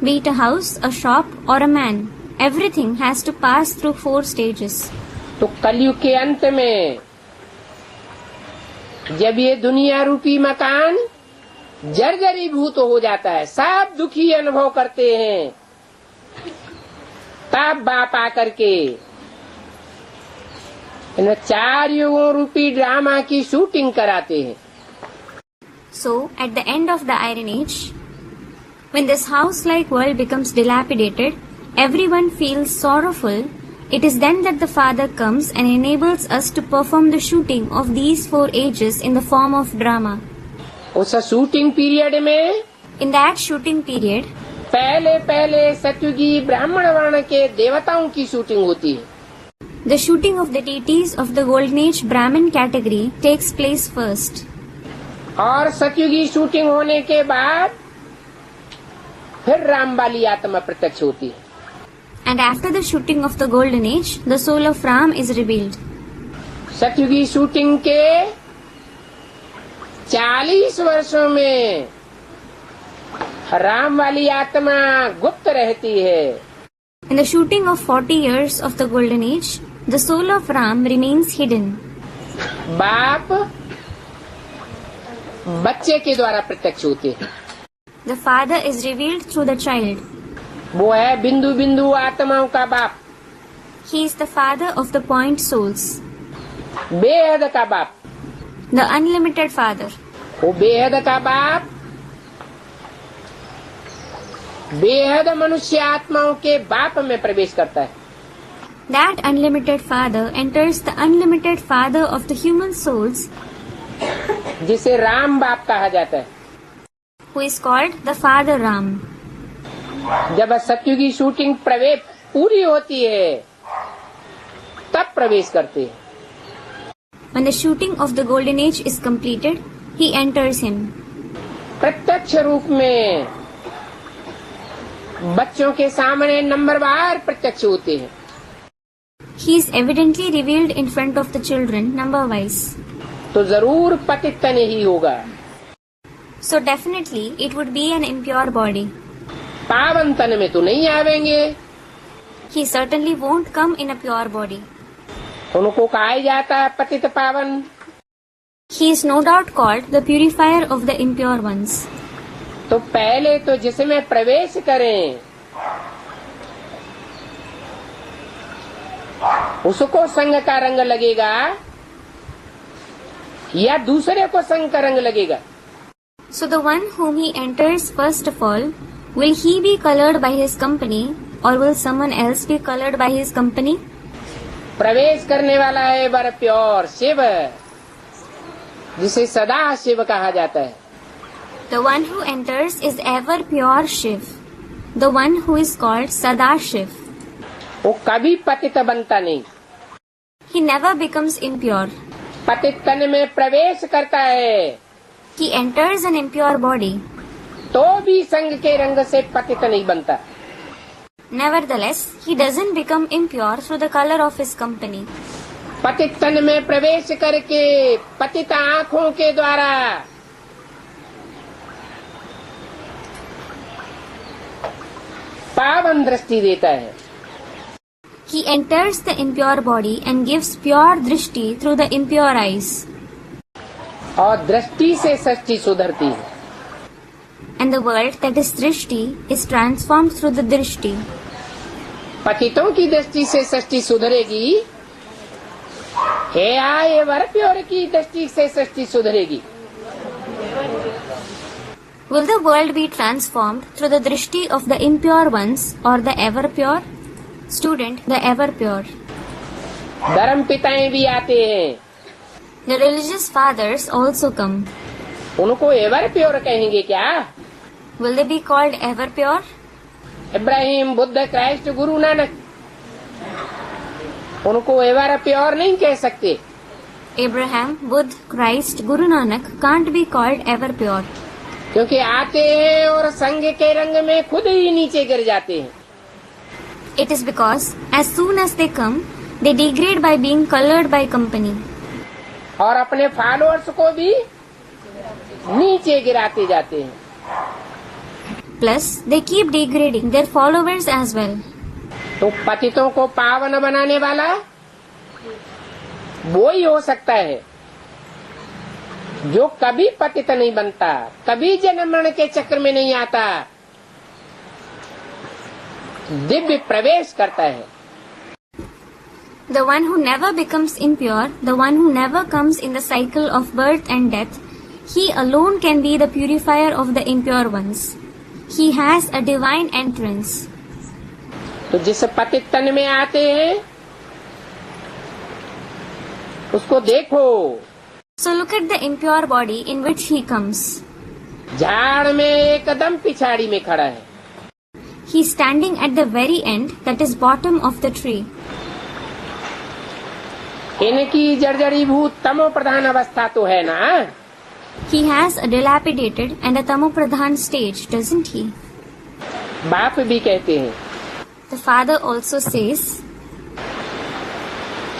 A: Be it a house, a shop or a man, everything has to pass through 4 stages.
B: तो कलयुग के अंत में जब ये दुनिया रूपी मकान जर्जरीभूत हो जाता है, सब दुखी अनुभव करते हैं, तब बाप आकर के इन 4 युगों रूपी ड्रामा की शूटिंग कराते हैं।
A: So, at the end of the Iron Age, when this house-like world becomes dilapidated, everyone feels sorrowful. It is then that the Father comes and enables us to perform the shooting of these 4 ages in the form of drama.
B: उस shooting period में
A: In that shooting period,
B: पहले सत्युगी ब्राह्मण वर्ण के देवताओं की shooting होती है।
A: the shooting of the deities of the Golden Age Brahmin category takes place first.
B: और सत्युगी शूटिंग होने के बाद फिर राम वाली आत्मा प्रत्यक्ष होती है।
A: And after the shooting of the Golden Age, the soul of Ram is revealed.
B: सत्युगी शूटिंग के 40 वर्षों में राम वाली आत्मा गुप्त रहती है।
A: In the shooting of 40 years of the Golden Age, the soul of Ram remains hidden.
B: बाप बच्चे के द्वारा प्रत्यक्ष होते हैं।
A: The Father is revealed through the child.
B: वो है बिंदु बिंदु आत्माओं का बाप,
A: He is the Father of the point souls,
B: बेहद का बाप।
A: the unlimited Father.
B: वो बेहद का बाप बेहद मनुष्य आत्माओं के बाप में प्रवेश करता है।
A: That unlimited Father enters the unlimited Father of the human souls,
B: जिसे राम बाप कहा जाता है।
A: who is called the Father Ram.
B: जब सत्युगी शूटिंग प्रवेश पूरी होती है तब प्रवेश करते हैं।
A: When the shooting of the Golden Age is completed, he enters him.
B: प्रत्यक्ष रूप में बच्चों के सामने नंबरवार प्रत्यक्ष होते हैं।
A: He is evidently revealed in front of the children, number-wise.
B: तो जरूर पतित तन ही होगा।
A: So definitely it would be an impure body.
B: पावन तन में तो नहीं आवेंगे।
A: He certainly won't come in a pure body.
B: उनको कहा जाता है पतित पावन।
A: He is no doubt called the purifier of the impure ones.
B: तो पहले तो जिसमें प्रवेश करें उसको संग का रंग लगेगा या दूसरे को संग का रंग लगेगा।
A: So the one whom he enters first of all, will he be colored by his company or will someone else be colored by his company?
B: प्रवेश करने वाला है वर प्योर शिव, जिसे सदा शिव कहा जाता है।
A: The one who enters is ever pure Shiv, the one who is called Sada Shiv.
B: वो कभी पतित बनता नहीं।
A: He never becomes impure.
B: पतित तन में प्रवेश करता है
A: He enters an impure body.
B: तो भी संग के रंग से पतित नहीं बनता।
A: Nevertheless, he doesn't become impure through the color of his company.
B: पतित तन में प्रवेश करके पतित आँखों के द्वारा पावन दृष्टि देता है।
A: He enters the impure body and gives pure drishti through the impure eyes.
B: और दृष्टि से सृष्टि सुधरती है।
A: and the world, that is Drishti, is transformed through the Drishti.
B: पतितों की दृष्टि से सृष्टि सुधरेगी, एवर प्योर की दृष्टि से सृष्टि सुधरेगी।
A: Will the world be transformed through the Drishti of the impure ones or the ever pure? Student, the ever pure.
B: धर्म पिताएं भी आते हैं,
A: The religious fathers also come.
B: उनको एवर प्योर कहेंगे क्या?
A: Will they be called ever pure?
B: Ibrahim, Buddha, Christ, Guru Nanak, उनको ever pure नहीं कह सकते।
A: Abraham, Buddha, Christ, Guru Nanak can't be called ever pure.
B: क्योंकि आते हैं और संग के रंग में खुद ही नीचे गिर जाते हैं।
A: It is because as soon as they come, they degrade by being colored by company.
B: और अपने फॉलोअर्स को भी नीचे गिराते जाते हैं।
A: Plus, they keep degrading their followers as well.
B: तो पतितों को पावन बनाने वाला वो ही हो सकता है जो कभी पतित नहीं बनता, कभी जन्म मरण के चक्र में नहीं आता, दिव्य प्रवेश करता है।
A: The one who never becomes impure, the one who never comes in the cycle of birth and death, he alone can be the purifier of the impure ones. He has a divine entrance.
B: तो जिस पतित तन में आते हैं उसको देखो।
A: So look at the impure body in which he comes.
B: झाड़ में एकदम पिछाड़ी में खड़ा है।
A: He is standing at the very end, that is bottom of the tree.
B: इनकी जर्जरीभूत तमो प्रधान अवस्था तो है ना।
A: He has a dilapidated and a tamopradhan stage, doesn't he?
B: बाप भी कहते हैं
A: The father also says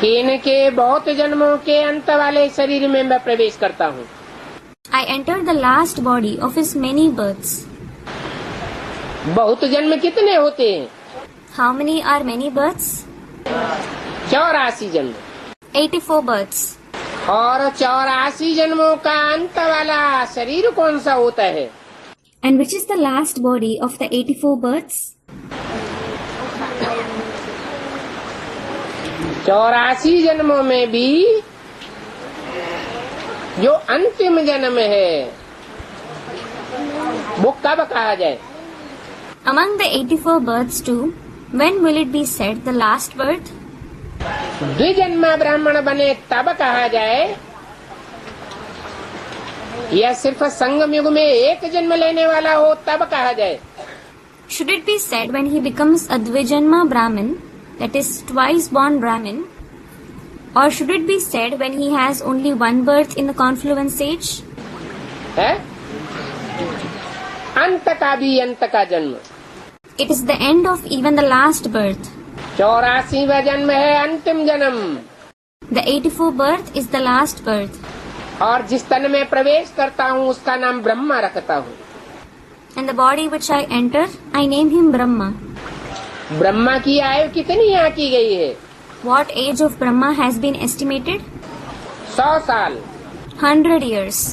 B: कि इनके बहुत जन्मों के अंत वाले शरीर में मैं प्रवेश करता हूँ।
A: I enter the last body of his many births.
B: बहुत जन्म कितने होते हैं?
A: How many are many births?
B: 84 जन्म।
A: 84 births.
B: और 84 जन्मों का अंत वाला शरीर कौन सा होता है?
A: And which is the last body of the 84 births?
B: 84 जन्मों में भी जो अंतिम जन्म है वो कब कहा जाए?
A: Among the 84 births too, when will it be said the last birth?
B: द्विजन्म ब्राह्मण बने तब कहा जाए या सिर्फ संगम युग में एक जन्म लेने वाला हो तब कहा जाए?
A: Should it be said when he becomes a Dvijanma Brahmin, that is twice born Brahmin, or should it be said when he has only one birth in the confluence age?
B: है अंत का भी अंत का जन्म।
A: It is the end of even the last birth.
B: 84वां जन्म है अंतिम जन्म।
A: The 84 birth is the last birth.
B: और जिस तन में प्रवेश करता हूँ उसका नाम ब्रह्मा रखता हूँ।
A: And the body which I enter, I name him Brahma.
B: Brahma की आयु कितनी यहाँ की गई है?
A: What age of Brahma has been estimated?
B: 100 साल
A: 100 years.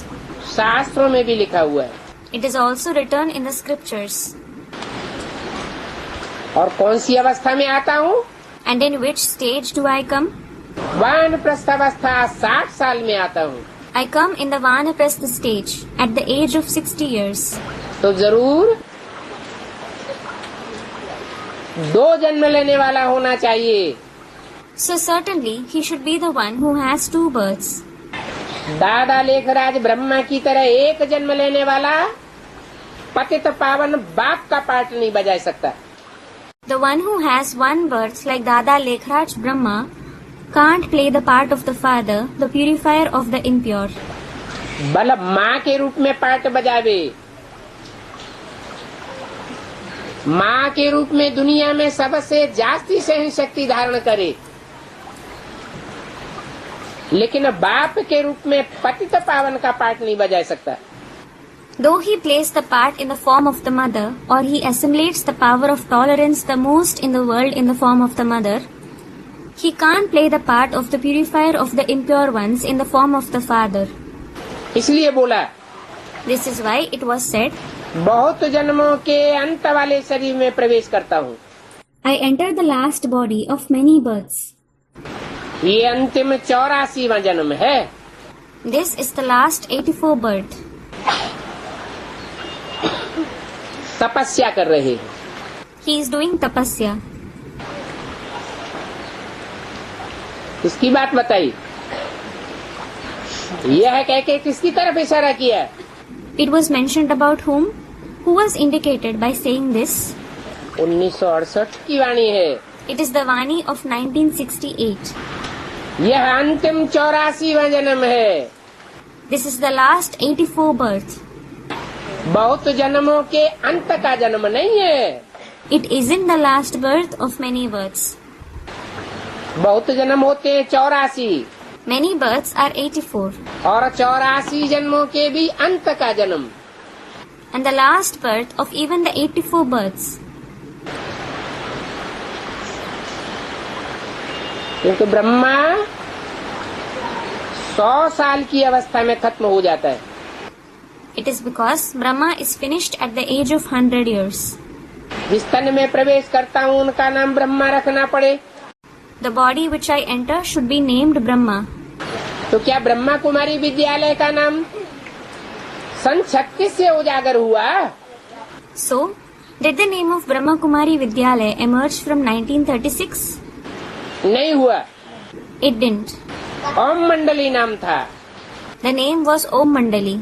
B: शास्त्रों में भी लिखा हुआ है।
A: It is also written in the scriptures.
B: और कौन सी अवस्था में आता हूँ?
A: And in which stage do I come?
B: वानप्रस्थावस्था 60 साल में आता हूँ।
A: I come in the Vanaprastha stage at the age of 60 years.
B: तो जरूर 2 जन्म लेने वाला होना चाहिए।
A: So certainly he should be the one who has 2 births.
B: दादा लेखराज ब्रह्मा की तरह एक जन्म लेने वाला पतित पावन बाप का पार्ट नहीं बजा सकता।
A: The one who has 1 birth like Dada Lekhraj Brahma can't play the part of the father, the purifier of the impure.
B: बल माँ के रूप में पार्ट बजावे, माँ के रूप में दुनिया में सबसे जास्ती सहन शक्ति धारण करे, लेकिन बाप के रूप में पतित पावन का पार्ट नहीं बजा सकता।
A: Though he plays the part in the form of the mother, or he assimilates the power of tolerance the most in the world in the form of the mother, he can't play the part of the purifier of the impure ones in the form of the father.
B: इसलिए बोला
A: This is why it was said,
B: बहुत जन्मों के अंत वाले शरीर में प्रवेश करता हूँ।
A: I enter the last body of many births.
B: ये अंतिम 84वां जन्म है।
A: This is the last 84 birth.
B: तपस्या कर रहे हैं।
A: He is doing tapasya.
B: इसकी बात बताई। यह कह के किसकी तरफ इशारा किया?
A: It was mentioned about whom? Who was indicated by saying this?
B: 1968 की वाणी है।
A: It is the Vani of 1968.
B: यह अंतिम 84वां जन्म है।
A: This is the last 84 birth.
B: बहुत जन्मों के अंत का जन्म नहीं है।
A: It isn't the last birth of many births.
B: बहुत जन्म होते हैं 84
A: Many births are 84.
B: और 84 जन्मों के भी अंत का जन्म।
A: And the last birth of even the 84 births.
B: क्योंकि ब्रह्मा 100 साल की अवस्था में खत्म हो जाता है।
A: It is because Brahma is finished at the age of 100 years.
B: जिस तन में प्रवेश करता हूँ उनका नाम ब्रह्मा रखना पड़े।
A: The body which I enter should be named Brahma.
B: तो क्या ब्रह्मा कुमारी विद्यालय का नाम सन 36 से उजागर हुआ?
A: So, did the name of Brahma Kumari Vidyalaya emerge from 1936?
B: नहीं हुआ।
A: It didn't.
B: ओम मंडली नाम था।
A: The name was Om Mandali.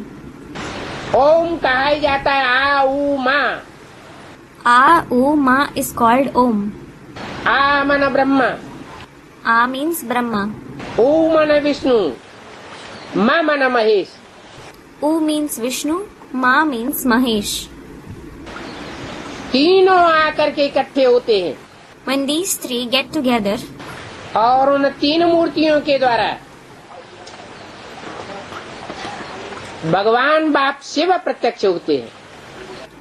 B: ओम कहा ही जाता है आ ऊ माँ।
A: A, U, Ma is called Om.
B: आ मन ब्रह्मा,
A: A means Brahma.
B: ऊ मन विष्णु, मा मन Mahesh.
A: U means Vishnu. Ma means Mahesh.
B: तीनों आकर के इकट्ठे होते हैं
A: When these three get together,
B: और उन तीन मूर्तियों के द्वारा भगवान बाप शिव प्रत्यक्ष होते हैं।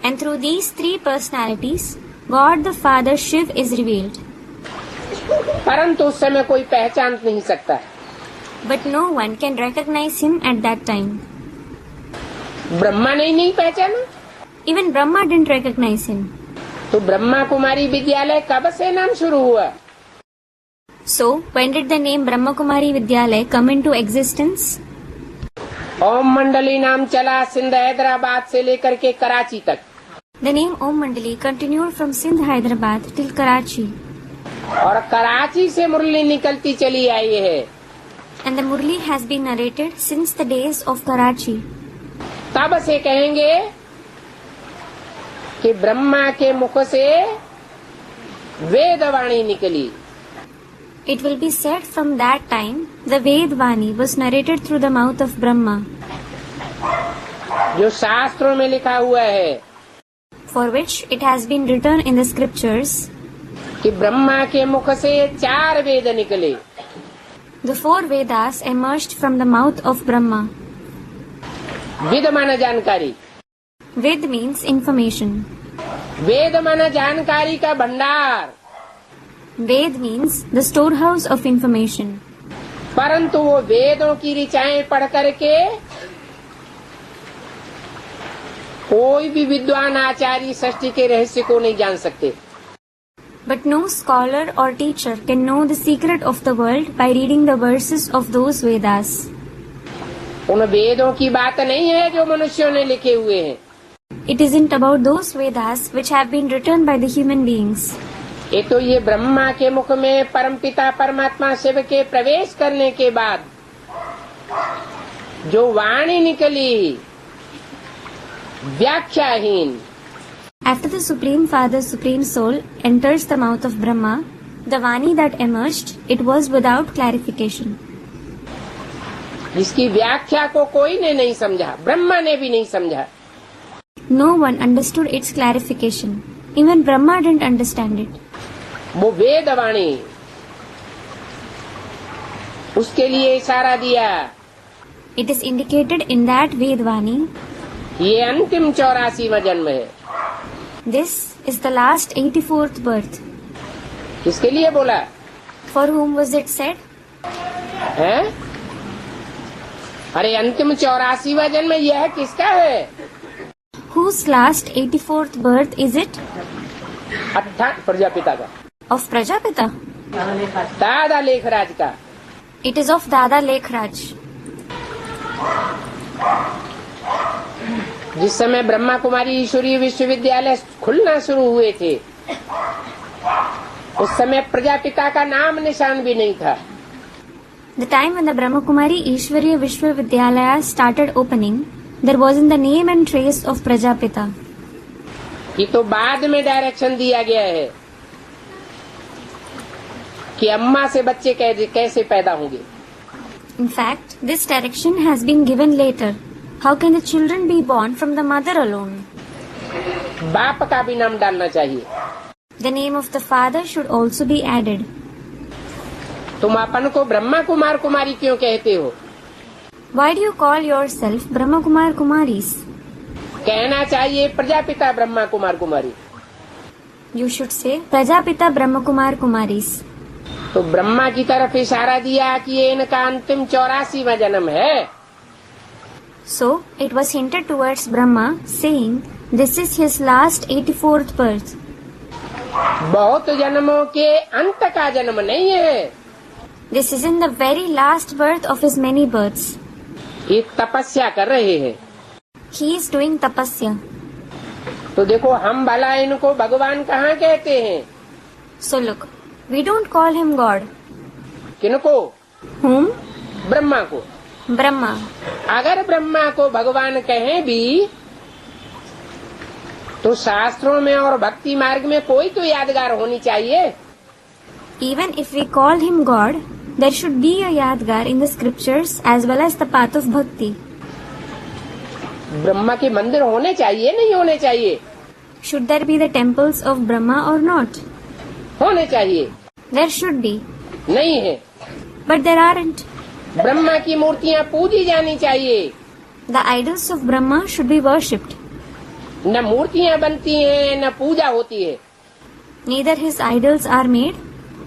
A: and through these three personalities, God the Father Shiv is revealed.
B: परंतु उस समय कोई पहचान नहीं सकता।
A: But no one can recognize him at that time.
B: Brahma ने ही नहीं पहचाना।
A: Even Brahma didn't recognize him.
B: तो ब्रह्मा कुमारी विद्यालय कब से नाम शुरू हुआ?
A: So, when did the name Brahma Kumari Vidyalaya come into existence?
B: ओम मंडली नाम चला सिंध हैदराबाद से लेकर के कराची तक।
A: The name Om Mandali continued from Sindh, Hyderabad till Karachi.
B: और कराची से मुरली निकलती चली आई है।
A: And the Murli has been narrated since the days of Karachi.
B: तब से कहेंगे कि ब्रह्मा के मुख से वेदवाणी निकली।
A: It will be said from that time, the Ved Vani was narrated through the mouth of Brahma,
B: जो शास्त्रों में लिखा हुआ है
A: for which it has been written in the scriptures.
B: कि ब्रह्मा के मुख से 4 वेद निकले।
A: The 4 Vedas emerged from the mouth of Brahma.
B: With माना जानकारी,
A: Ved means information.
B: वेद माना जानकारी का भंडार।
A: Ved means the storehouse of information.
B: परंतु वो वेदों की ऋचाएं पढ़ करके कोई भी विद्वान आचार्य सृष्टि के रहस्य को नहीं जान सकते।
A: But no scholar or teacher can know the secret of the world by reading the verses of those Vedas.
B: उन वेदों की बात नहीं है जो मनुष्यों ने लिखे हुए हैं।
A: It isn't about those Vedas which have been written by the human beings.
B: एक तो ये ब्रह्मा के मुख में परमपिता परमात्मा शिव के प्रवेश करने के बाद जो वाणी निकली व्याख्याहीन।
A: After the Supreme Father, Supreme Soul enters the mouth of Brahma, the Vani that emerged, it was without clarification.
B: जिसकी व्याख्या को कोई ने नहीं समझा, ब्रह्मा ने भी नहीं समझा।
A: No one understood its clarification. Even Brahma didn't understand it.
B: वो वेदवाणी उसके लिए इशारा दिया।
A: It is indicated in that Vedvani.
B: ये अंतिम 84वां जन्म है।
A: This is the last 84th birth.
B: किसके लिए बोला
A: For whom was it said?
B: है? अरे अंतिम 84वां जन्म यह किसका है?
A: Whose last 84th birth is it?
B: अर्थात प्रजापिता का,
A: Of Prajapita.
B: दादा लेखराज का।
A: It is of Dada Lekhraj.
B: जिस समय ब्रह्मा कुमारी ईश्वरीय विश्वविद्यालय खुलना शुरू हुए थे, उस समय प्रजापिता का नाम निशान भी नहीं था।
A: The time when the Brahma Kumari Ishwariya Vishwavidyalaya started opening, there wasn't the name and trace of Prajapita.
B: ये तो बाद में डायरेक्शन दिया गया है कि अम्मा से बच्चे कैसे पैदा होंगे।
A: In fact, this direction has been given later. How can the children be born from the mother alone?
B: बाप का भी नाम डालना चाहिए।
A: The name of the father should also be added.
B: तुम अपन को ब्रह्मा कुमार कुमारी क्यों कहते हो?
A: Why do you call yourself Brahma Kumar Kumaris?
B: कहना चाहिए प्रजापिता ब्रह्मा कुमार कुमारी।
A: You should say Prajapita Brahma Kumar Kumaris.
B: तो ब्रह्मा की तरफ इशारा दिया कि ये इनका अंतिम 84वां जन्म है।
A: So, it was hinted towards Brahma, saying, this is his last 84th birth.
B: बहुत जन्मों के अंत का जन्म नहीं है,
A: This is in the very last birth of his many births.
B: ये तपस्या कर रहे हैं।
A: He is doing tapasya.
B: तो देखो हम भला इनको भगवान कहाँ कहते हैं?
A: So look, we don't call him God.
B: किनको?
A: Whom?
B: ब्रह्मा को।
A: Brahma.
B: अगर ब्रह्मा को भगवान कहें भी तो शास्त्रों में और भक्ति मार्ग में कोई तो यादगार होनी चाहिए।
A: Even if we call him God, there should be a yadgar in the scriptures as well as the path of bhakti.
B: Brahma के मंदिर होने चाहिए नहीं होने चाहिए?
A: Should there be the temples of Brahma or not?
B: होने चाहिए।
A: There should be.
B: नहीं है।
A: But there aren't.
B: ब्रह्मा की मूर्तियाँ पूजी जानी चाहिए।
A: The idols of Brahma should be worshipped.
B: न मूर्तियाँ बनती हैं न पूजा होती है।
A: Neither his idols are made,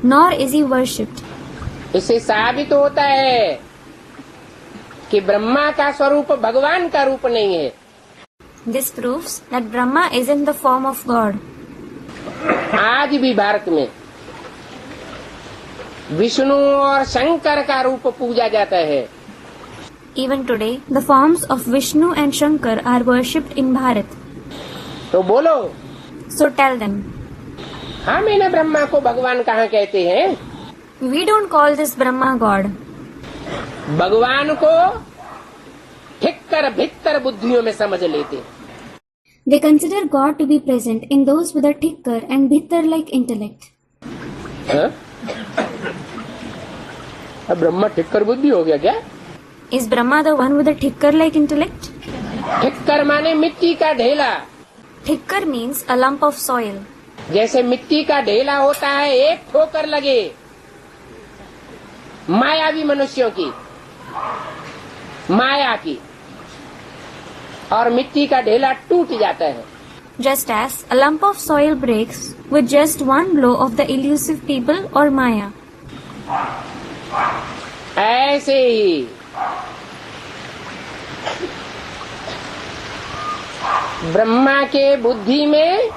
A: nor is he worshipped.
B: इससे साबित होता है कि ब्रह्मा का स्वरूप भगवान का रूप नहीं है।
A: This proves that Brahma is in the form of God.
B: आज भी भारत में विष्णु और शंकर का रूप पूजा जाता है।
A: Even today, the forms of Vishnu and Shankar are worshipped in Bharat.
B: तो बोलो,
A: So tell them,
B: हम इन्हें ब्रह्मा को भगवान कहाँ कहते हैं?
A: we don't call this Brahma God.
B: भगवान को ठिक्कर भिक्तर बुद्धियों में समझ लेते।
A: They consider God to be present in those with a thicker and bhittar-like intellect.
B: हाँ? अब ब्रह्मा ठिक्कर बुद्धि हो गया क्या?
A: Is Brahma the one with a thicker-like intellect?
B: ठिक्कर माने मिट्टी का ढेला।
A: Thicker means a lump of soil.
B: जैसे मिट्टी का ढेला होता है, एक ठोकर लगे मायावी मनुष्यों की, माया की, और मिट्टी का ढेला टूट जाता है।
A: Just as a lump of soil breaks with just one blow of the elusive people or Maya.
B: ऐसे ही ब्रह्मा के बुद्धि में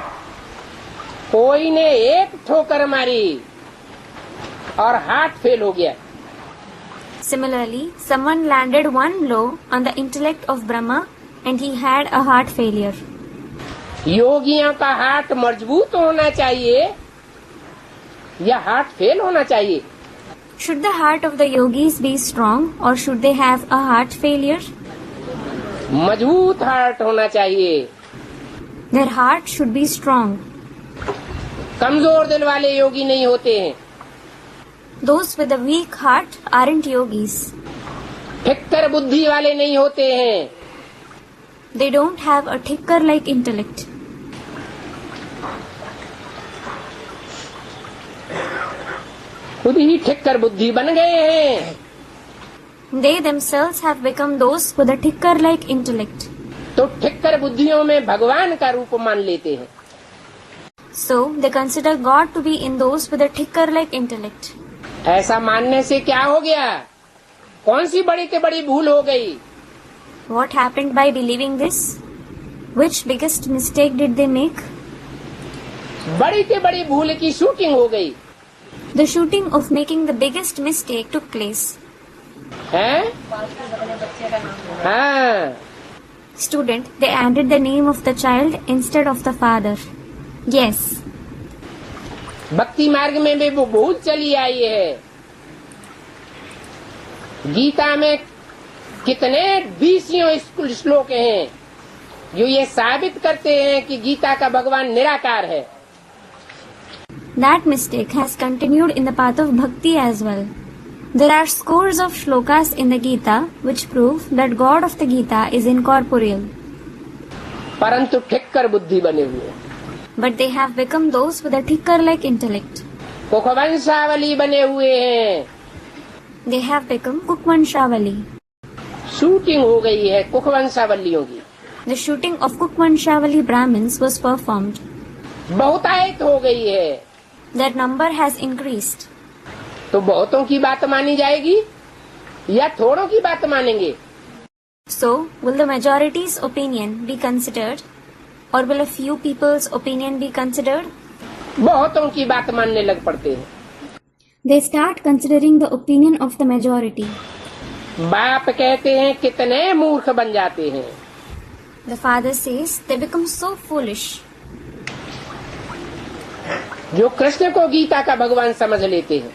B: कोई ने एक ठोकर मारी और हार्ट फेल हो गया।
A: Similarly, someone landed one blow on the intellect of Brahma and he had a heart failure.
B: योगियों का हार्ट मजबूत होना चाहिए या हार्ट फेल होना चाहिए?
A: Should the heart of the yogis be strong or should they have a heart failure?
B: मजबूत heart होना चाहिए।
A: Their heart should be strong.
B: कमजोर दिल वाले योगी नहीं होते हैं।
A: Those with a weak heart aren't yogis.
B: ठिक्कर बुद्धि वाले नहीं होते हैं।
A: They don't have a thicker-like intellect.
B: खुद ही ठिक्कर बुद्धि बन गए हैं।
A: They themselves have become those with a thicker-like intellect.
B: तो ठिक्कर बुद्धियों में भगवान का रूप मान लेते हैं।
A: So, they consider God to be in those with a thicker-like intellect.
B: ऐसा मानने से क्या हो गया? कौन सी बड़ी से बड़ी भूल हो गई?
A: What happened by believing this? Which biggest mistake did they make?
B: बड़ी से बड़ी भूल की शूटिंग हो गई
A: The shooting of making the biggest mistake took place.
B: है? हाँ,
A: Student, they added the name of the child instead of the father. Yes.
B: भक्ति मार्ग में भी वो भूल चली आई है। गीता में कितने 20 श्लोक हैं जो ये साबित करते हैं कि गीता का भगवान निराकार है।
A: That mistake has continued in the path of bhakti as well. There are scores of shlokas in the Gita which prove that God of the Gita is incorporeal.
B: परंतु ठिक्कर बुद्धि बने हुए,
A: But they have become those with a thicker-like intellect.
B: कुखवंशावली बने हुए हैं।
A: They have become Kukvanshavali.
B: Shooting हो गई है कुखवंशावलियों की,
A: The shooting of Kukvanshavali Brahmins was performed.
B: बहुतायत हो गई है।
A: Their number has increased.
B: तो बहुतों की बात मानी जाएगी या थोड़ों की बात मानेंगे?
A: So, will the majority's opinion be considered, or will a few people's opinion be considered?
B: बहुतों की बात मानने लग पड़ते हैं।
A: They start considering the opinion of the majority.
B: बाप कहते हैं कितने मूर्ख बन जाते हैं।
A: The father says they become so foolish.
B: जो कृष्ण को गीता का भगवान समझ लेते हैं,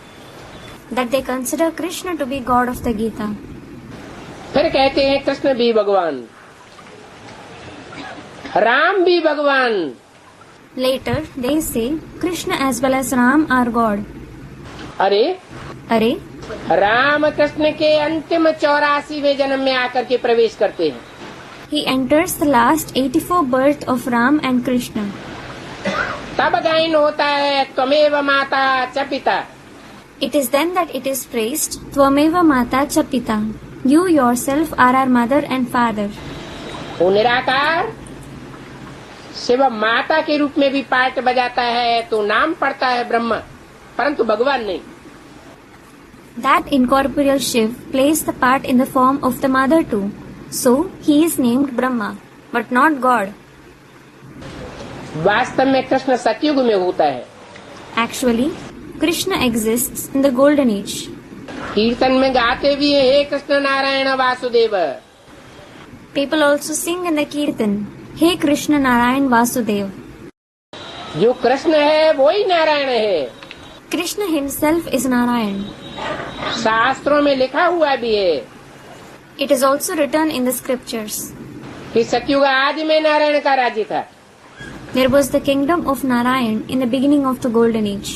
A: That they consider Krishna to be God of the Gita.
B: फिर कहते हैं कृष्ण भी भगवान, राम भी भगवान।
A: Later, they say Krishna as well as Ram are God.
B: अरे
A: Arey,
B: राम कृष्ण के अंतिम 84वें जन्म में आकर के प्रवेश करते हैं।
A: he enters the last 84 birth of Ram and Krishna.
B: तब गायन होता है त्वमेव माता च पिता।
A: It is then that it is praised, Tvameva Mata Cha Pita. You yourself are our mother and father.
B: वो निराकार शिव माता के रूप में भी पार्ट बजाता है तो नाम पड़ता है ब्रह्मा, परंतु भगवान नहीं।
A: That incorporeal Shiv plays the part in the form of the mother too. So, he is named Brahma, but not God.
B: वास्तव में कृष्ण सतयुग में होता है।
A: Actually, Krishna exists in the golden age.
B: कीर्तन में गाते भी है हे Krishna Narayan Vasudev.
A: People also sing in the Kirtan, Hey Krishna Narayan Vasudev.
B: जो कृष्ण है वो ही नारायण है।
A: Krishna himself is Narayan.
B: शास्त्रों में लिखा हुआ भी है
A: It is also written in the scriptures.
B: कि सतयुग आदि में नारायण का राज्य था।
A: There was the kingdom of Narayan in the beginning of the golden age.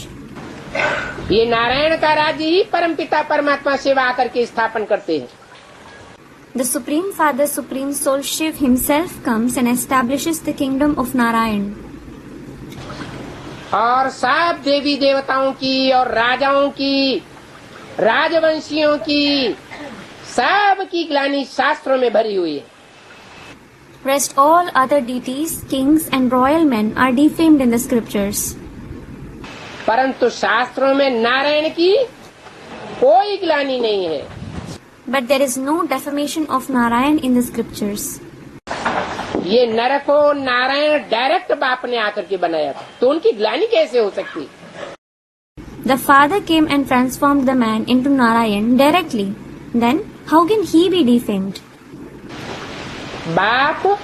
B: ये नारायण का राज्य ही परमपिता परमात्मा शिव आकर के स्थापन करते हैं।
A: The Supreme Father, Supreme Soul Shiv himself comes and establishes the kingdom of Narayan.
B: और सब देवी देवताओं की और राजाओं की, राजवंशियों की, सब की ग्लानि शास्त्रों में भरी हुई है।
A: Rest all other deities, kings and royal men are defamed in the scriptures.
B: परंतु शास्त्रों में नारायण की कोई ग्लानि नहीं है।
A: But there is no defamation of Narayan in the scriptures.
B: ये नर को नारायण डायरेक्ट बाप ने आकर के बनाया था, तो उनकी ग्लानि कैसे हो सकती?
A: The Father came and transformed the man into Narayan directly. Then, how can he be defamed?
B: बाप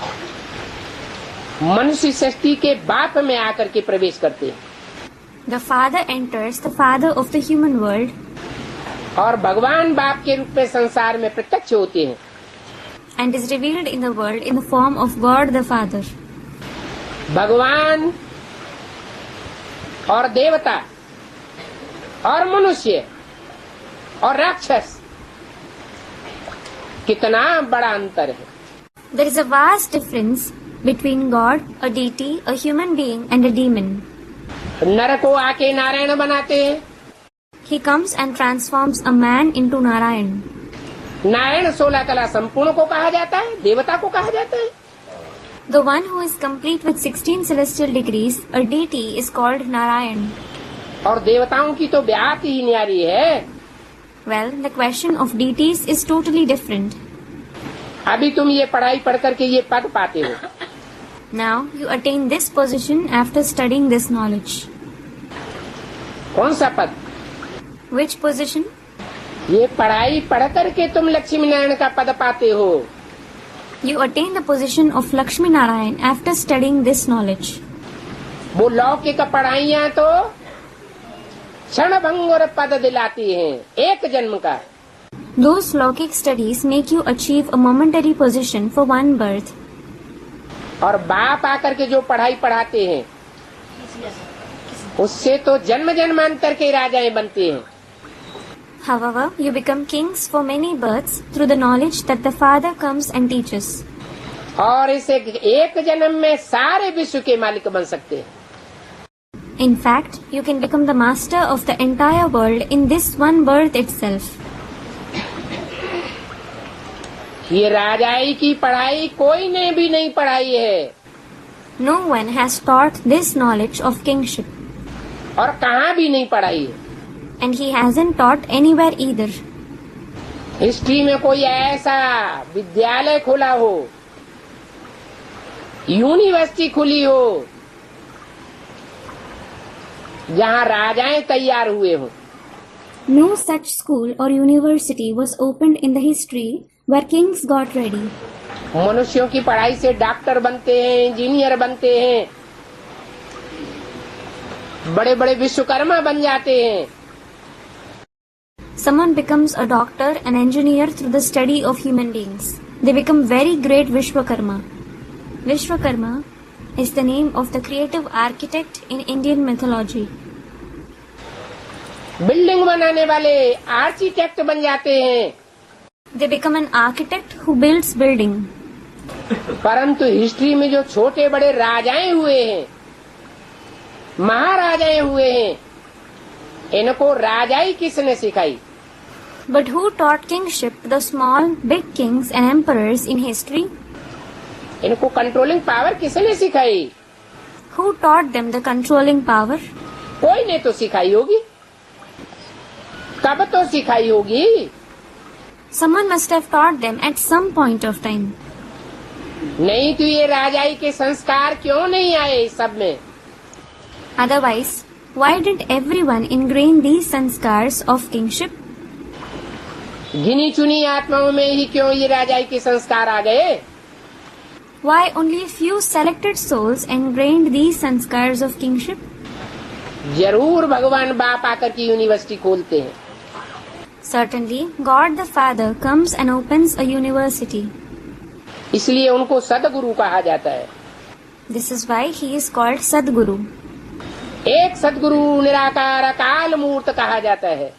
B: मनुष्य सृष्टि के बाप में आकर के प्रवेश करते हैं।
A: The Father enters the Father of the human world.
B: और भगवान बाप के रूप में संसार में प्रत्यक्ष होते हैं।
A: And is revealed in the world in the form of God the Father.
B: भगवान और देवता और मनुष्य और राक्षस, कितना बड़ा अंतर है।
A: There is a vast difference between God, a deity, a human being and a demon.
B: नर को आके नारायण बनाते हैं।
A: He comes and transforms a man into Narayan.
B: Narayan 16 कला संपूर्ण को कहा जाता है, देवता को कहा जाता है।
A: The one who is complete with 16 celestial degrees, a deity, is called Narayan.
B: और देवताओं की तो ब्यात ही न्यारी है।
A: Well, the question of deities is totally different.
B: अभी तुम ये पढ़ाई पढ़ करके ये पद पाते हो,
A: Now you attain this position after studying this knowledge.
B: कौन सा पद?
A: Which position?
B: ये पढ़ाई पढ़ करके तुम लक्ष्मी नारायण का पद पाते हो।
A: You attain the position of Lakshmi Narayan after studying this knowledge.
B: वो लौकिक पढ़ाइयाँ तो क्षण भंगुर पद दिलाती हैं, एक जन्म का।
A: Those Lokic studies make you achieve a momentary position for one birth.
B: और बाप आकर के जो पढ़ाई पढ़ाते हैं उससे तो जन्म जन्मांतर के राजाएं बनते हैं।
A: However, you become kings for many births through the knowledge that the Father comes and teaches.
B: और इस एक जन्म में सारे विश्व के मालिक बन सकते हैं।
A: In fact, you can become the master of the entire world in this one birth itself.
B: ये राजाई की पढ़ाई कोई ने भी नहीं पढ़ाई है।
A: No one has taught this knowledge of kingship,
B: और कहाँ भी नहीं पढ़ाई है।
A: and he hasn't taught anywhere either.
B: History में कोई ऐसा विद्यालय खुला हो, यूनिवर्सिटी खुली हो, जहाँ राजाएं तैयार हुए हो।
A: No such school or university was opened in the history where kings got ready.
B: मनुष्यों की पढ़ाई से डॉक्टर बनते हैं, इंजीनियर बनते हैं, बड़े बड़े विश्वकर्मा बन जाते हैं।
A: Someone becomes a doctor, an engineer through the study of human beings. They become very great Vishwakarma. Vishwakarma is the name of the creative architect in Indian mythology.
B: Building बनाने वाले आर्किटेक्ट बन जाते हैं।
A: They become an architect who builds building.
B: परंतु history में जो छोटे बड़े राजाएं हुए हैं, महाराजाएं हुए हैं, इनको राजाई किसने सिखाई?
A: But who taught kingship to the small, big kings and emperors in history?
B: इनको कंट्रोलिंग पावर किसने सिखाई?
A: Who taught them the controlling power?
B: कोई ने तो सिखाई होगी। कब तो सिखाई होगी?
A: Someone must have taught them at some point of time.
B: नहीं तो ये राजाई के संस्कार क्यों नहीं आए इस सब में?
A: Otherwise, why didn't everyone ingrain these sanskars of kingship?
B: गिनी चुनी आत्माओं में ही क्यों ये राजाई के संस्कार आ गए?
A: Why only a few selected souls ingrained these sanskars of kingship?
B: जरूर भगवान बाप आकर की यूनिवर्सिटी खोलते हैं।
A: Certainly, God the Father comes and opens a university.
B: इसलिए उनको सदगुरु कहा जाता है।
A: This is why he is called Sadguru.
B: एक सदगुरु निराकार अकाल मूर्त कहा जाता है।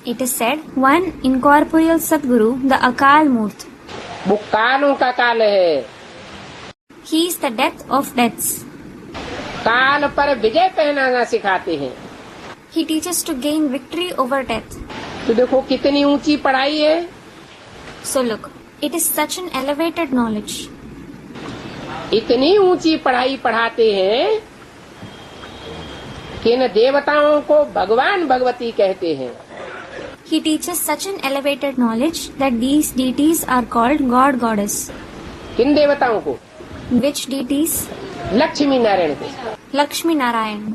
A: It is said, one incorporeal Sadguru, the Akal Murt.
B: वो कालों का काल है।
A: He is the death of deaths.
B: काल पर विजय पहनाना सिखाते हैं।
A: He teaches to gain victory over death.
B: तो देखो कितनी ऊंची पढ़ाई है।
A: So look, it is such an elevated knowledge.
B: इतनी ऊंची पढ़ाई पढ़ाते हैं कि इन देवताओं को भगवान भगवती कहते हैं।
A: He teaches such an elevated knowledge that these deities are called God Goddess.
B: किन देवताओं को?
A: Which deities?
B: लक्ष्मी नारायण को।
A: Lakshmi Narayan.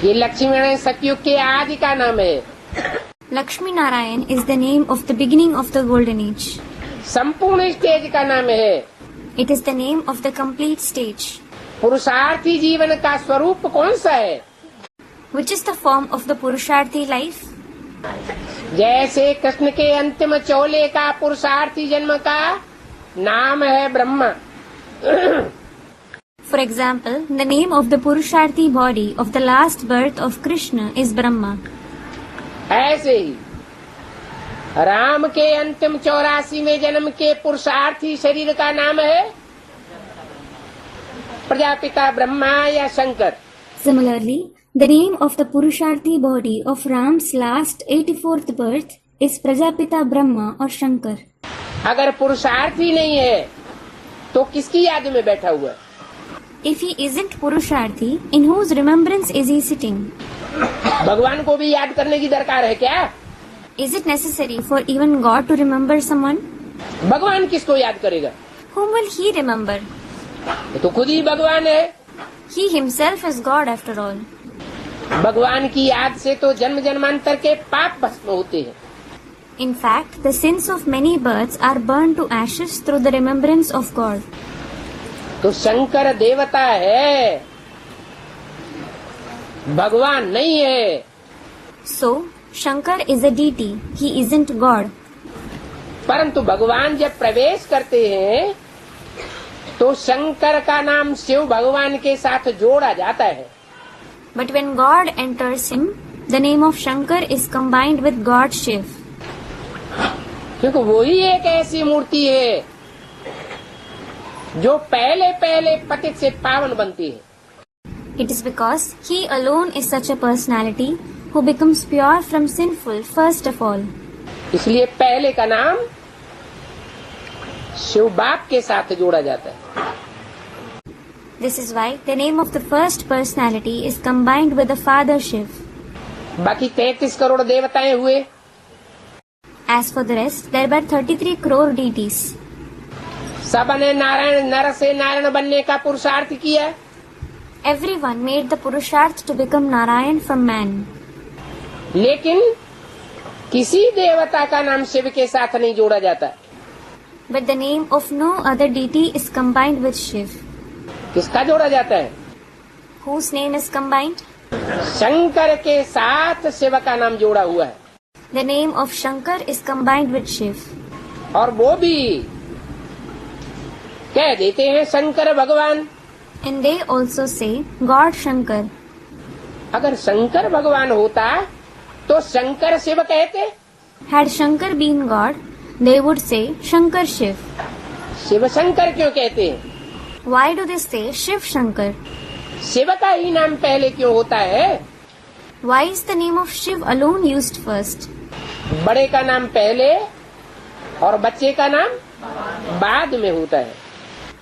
B: ये लक्ष्मी नारायण सतयुग के आदि का नाम है।
A: Lakshmi Narayan is the name of the beginning of the golden age.
B: संपूर्ण स्टेज का नाम है।
A: It is the name of the complete stage.
B: पुरुषार्थी जीवन का स्वरूप कौन सा है?
A: Which is the form of the Purusharthi life?
B: जैसे कृष्ण के अंतिम चोले का पुरुषार्थी जन्म का नाम है Brahma.
A: For example, the name of the Purusharthi body of the last birth of Krishna is Brahma.
B: ऐसे ही राम के अंतिम 84वें जन्म के पुरुषार्थी शरीर का नाम है प्रजापिता ब्रह्मा या Shankar.
A: Similarly, the name of the Purusharthi body of Ram's last 84th birth is Prajapita Brahma or Shankar.
B: अगर पुरुषार्थी नहीं है तो किसकी याद में बैठा हुआ है?
A: If he isn't Purusharthi, in whose remembrance is he sitting?
B: भगवान को भी याद करने की दरकार है क्या?
A: Is it necessary for even God to remember someone?
B: भगवान किसको याद करेगा?
A: Whom will he remember?
B: ये तो खुद ही भगवान है।
A: He himself is God after all.
B: भगवान की याद से तो जन्म जन्मांतर के पाप भस्म होते हैं।
A: In fact, the sins of many births are burned to ashes through the remembrance of God.
B: तो शंकर देवता है, भगवान नहीं है।
A: So, Shankar is a deity. He isn't God.
B: परंतु भगवान जब प्रवेश करते हैं तो शंकर का नाम शिव भगवान के साथ जोड़ा जाता है।
A: But when God enters him, the name of Shankar is combined with God Shiv.
B: क्योंकि वही एक ऐसी मूर्ति है जो पहले पहले पतित से पावन बनती है।
A: It is because he alone is such a personality who becomes pure from sinful first of all.
B: इसलिए पहले का नाम शिव बाप के साथ जोड़ा जाता है।
A: This is why the name of the first personality is combined with the Father Shiv.
B: बाकी 33 करोड़ देवताएं हुए।
A: As for the rest, there were 33 crore deities.
B: सबने नारायण नर से नारायण बनने का पुरुषार्थ किया।
A: Everyone made the Purusharth to become Narayan from man.
B: लेकिन किसी देवता का नाम शिव के साथ नहीं जोड़ा जाता।
A: But the name of no other deity is combined with Shiv.
B: किसका जोड़ा जाता है?
A: Whose name is combined?
B: Shankar के साथ शिव का नाम जोड़ा हुआ है।
A: The name of Shankar is combined with Shiv.
B: और वो भी कह देते हैं शंकर भगवान।
A: And they also say God Shankar.
B: अगर शंकर भगवान होता तो शंकर शिव कहते।
A: Had Shankar been God, they would say Shankar Shiv.
B: Shiv Shankar क्यों कहते हैं?
A: Why do they say Shiv Shankar?
B: Shiv का ही नाम पहले क्यों होता है?
A: Why is the name of Shiv alone used first?
B: बड़े का नाम पहले और बच्चे का नाम बाद में होता है।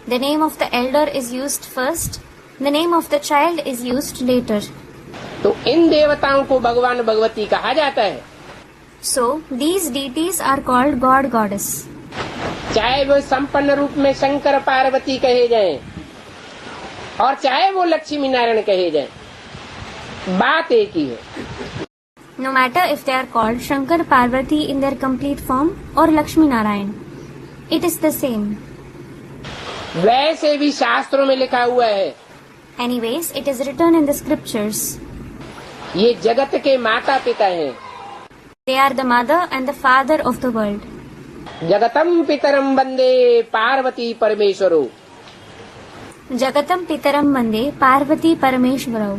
A: The name of the elder is used first. The name of the child is used later.
B: तो इन देवताओं को भगवान भगवती कहा जाता है।
A: So, these deities are called God Goddess.
B: चाहे वो संपन्न रूप में शंकर पार्वती कहे जाएं और चाहे वो लक्ष्मी नारायण कहे जाएं, बात एक ही है।
A: No matter if they are called Shankar Parvati in their complete form or Lakshmi Narayan, it is the same.
B: वैसे भी शास्त्रों में लिखा हुआ है।
A: Anyways, it is written in the scriptures.
B: ये जगत के माता पिता हैं।
A: They are the mother and the father of the world.
B: जगतम पितरम Vande Parvati परमेश्वरो।
A: Jagatam Pitaram Vande Parvati Parameshwarau.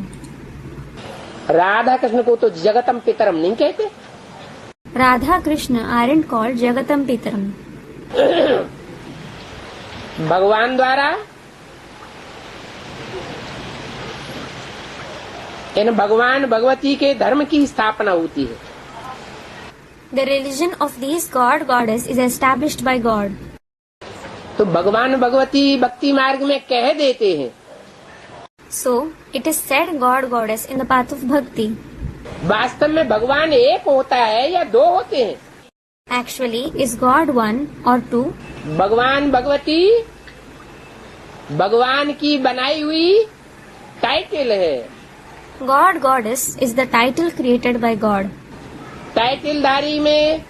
B: Radha Krishna को तो जगतम पितरम नहीं कहते।
A: Radha Krishna aren't called Jagatam Pitaram.
B: भगवान द्वारा इन भगवान भगवती के धर्म की स्थापना होती है।
A: The religion of these God Goddess is established by God.
B: तो भगवान भगवती भक्ति मार्ग में कह देते हैं।
A: So, it is said God Goddess in the path of Bhakti.
B: वास्तव में भगवान एक होता है या दो होते हैं?
A: Actually, is God one or two?
B: भगवान भगवती भगवान की बनाई हुई टाइटल है।
A: God Goddess is the title created by God.
B: टाइटलधारी में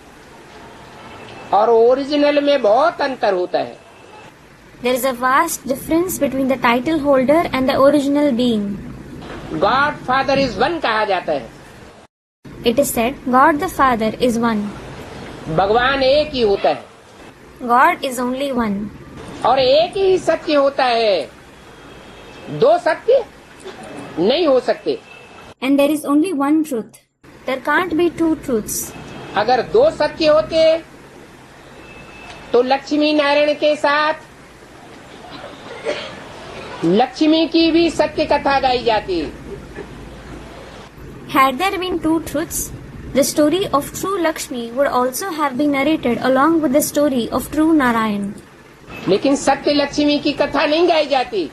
B: और ओरिजिनल में बहुत अंतर होता है।
A: There is a vast difference between the title holder and the original being.
B: God father is one कहा जाता है।
A: It is said God the Father is one.
B: भगवान एक ही होता है
A: God is only one.
B: और एक ही सत्य होता है, दो सत्य नहीं हो सकते।
A: And there is only one truth. There can't be two truths.
B: अगर दो सत्य होते तो लक्ष्मी नारायण के साथ लक्ष्मी की भी सत्य कथा गाई जाती।
A: Had there been two truths, the story of true Lakshmi would also have been narrated along with the story of true Narayan.
B: लेकिन सत्य लक्ष्मी की कथा नहीं गाई जाती।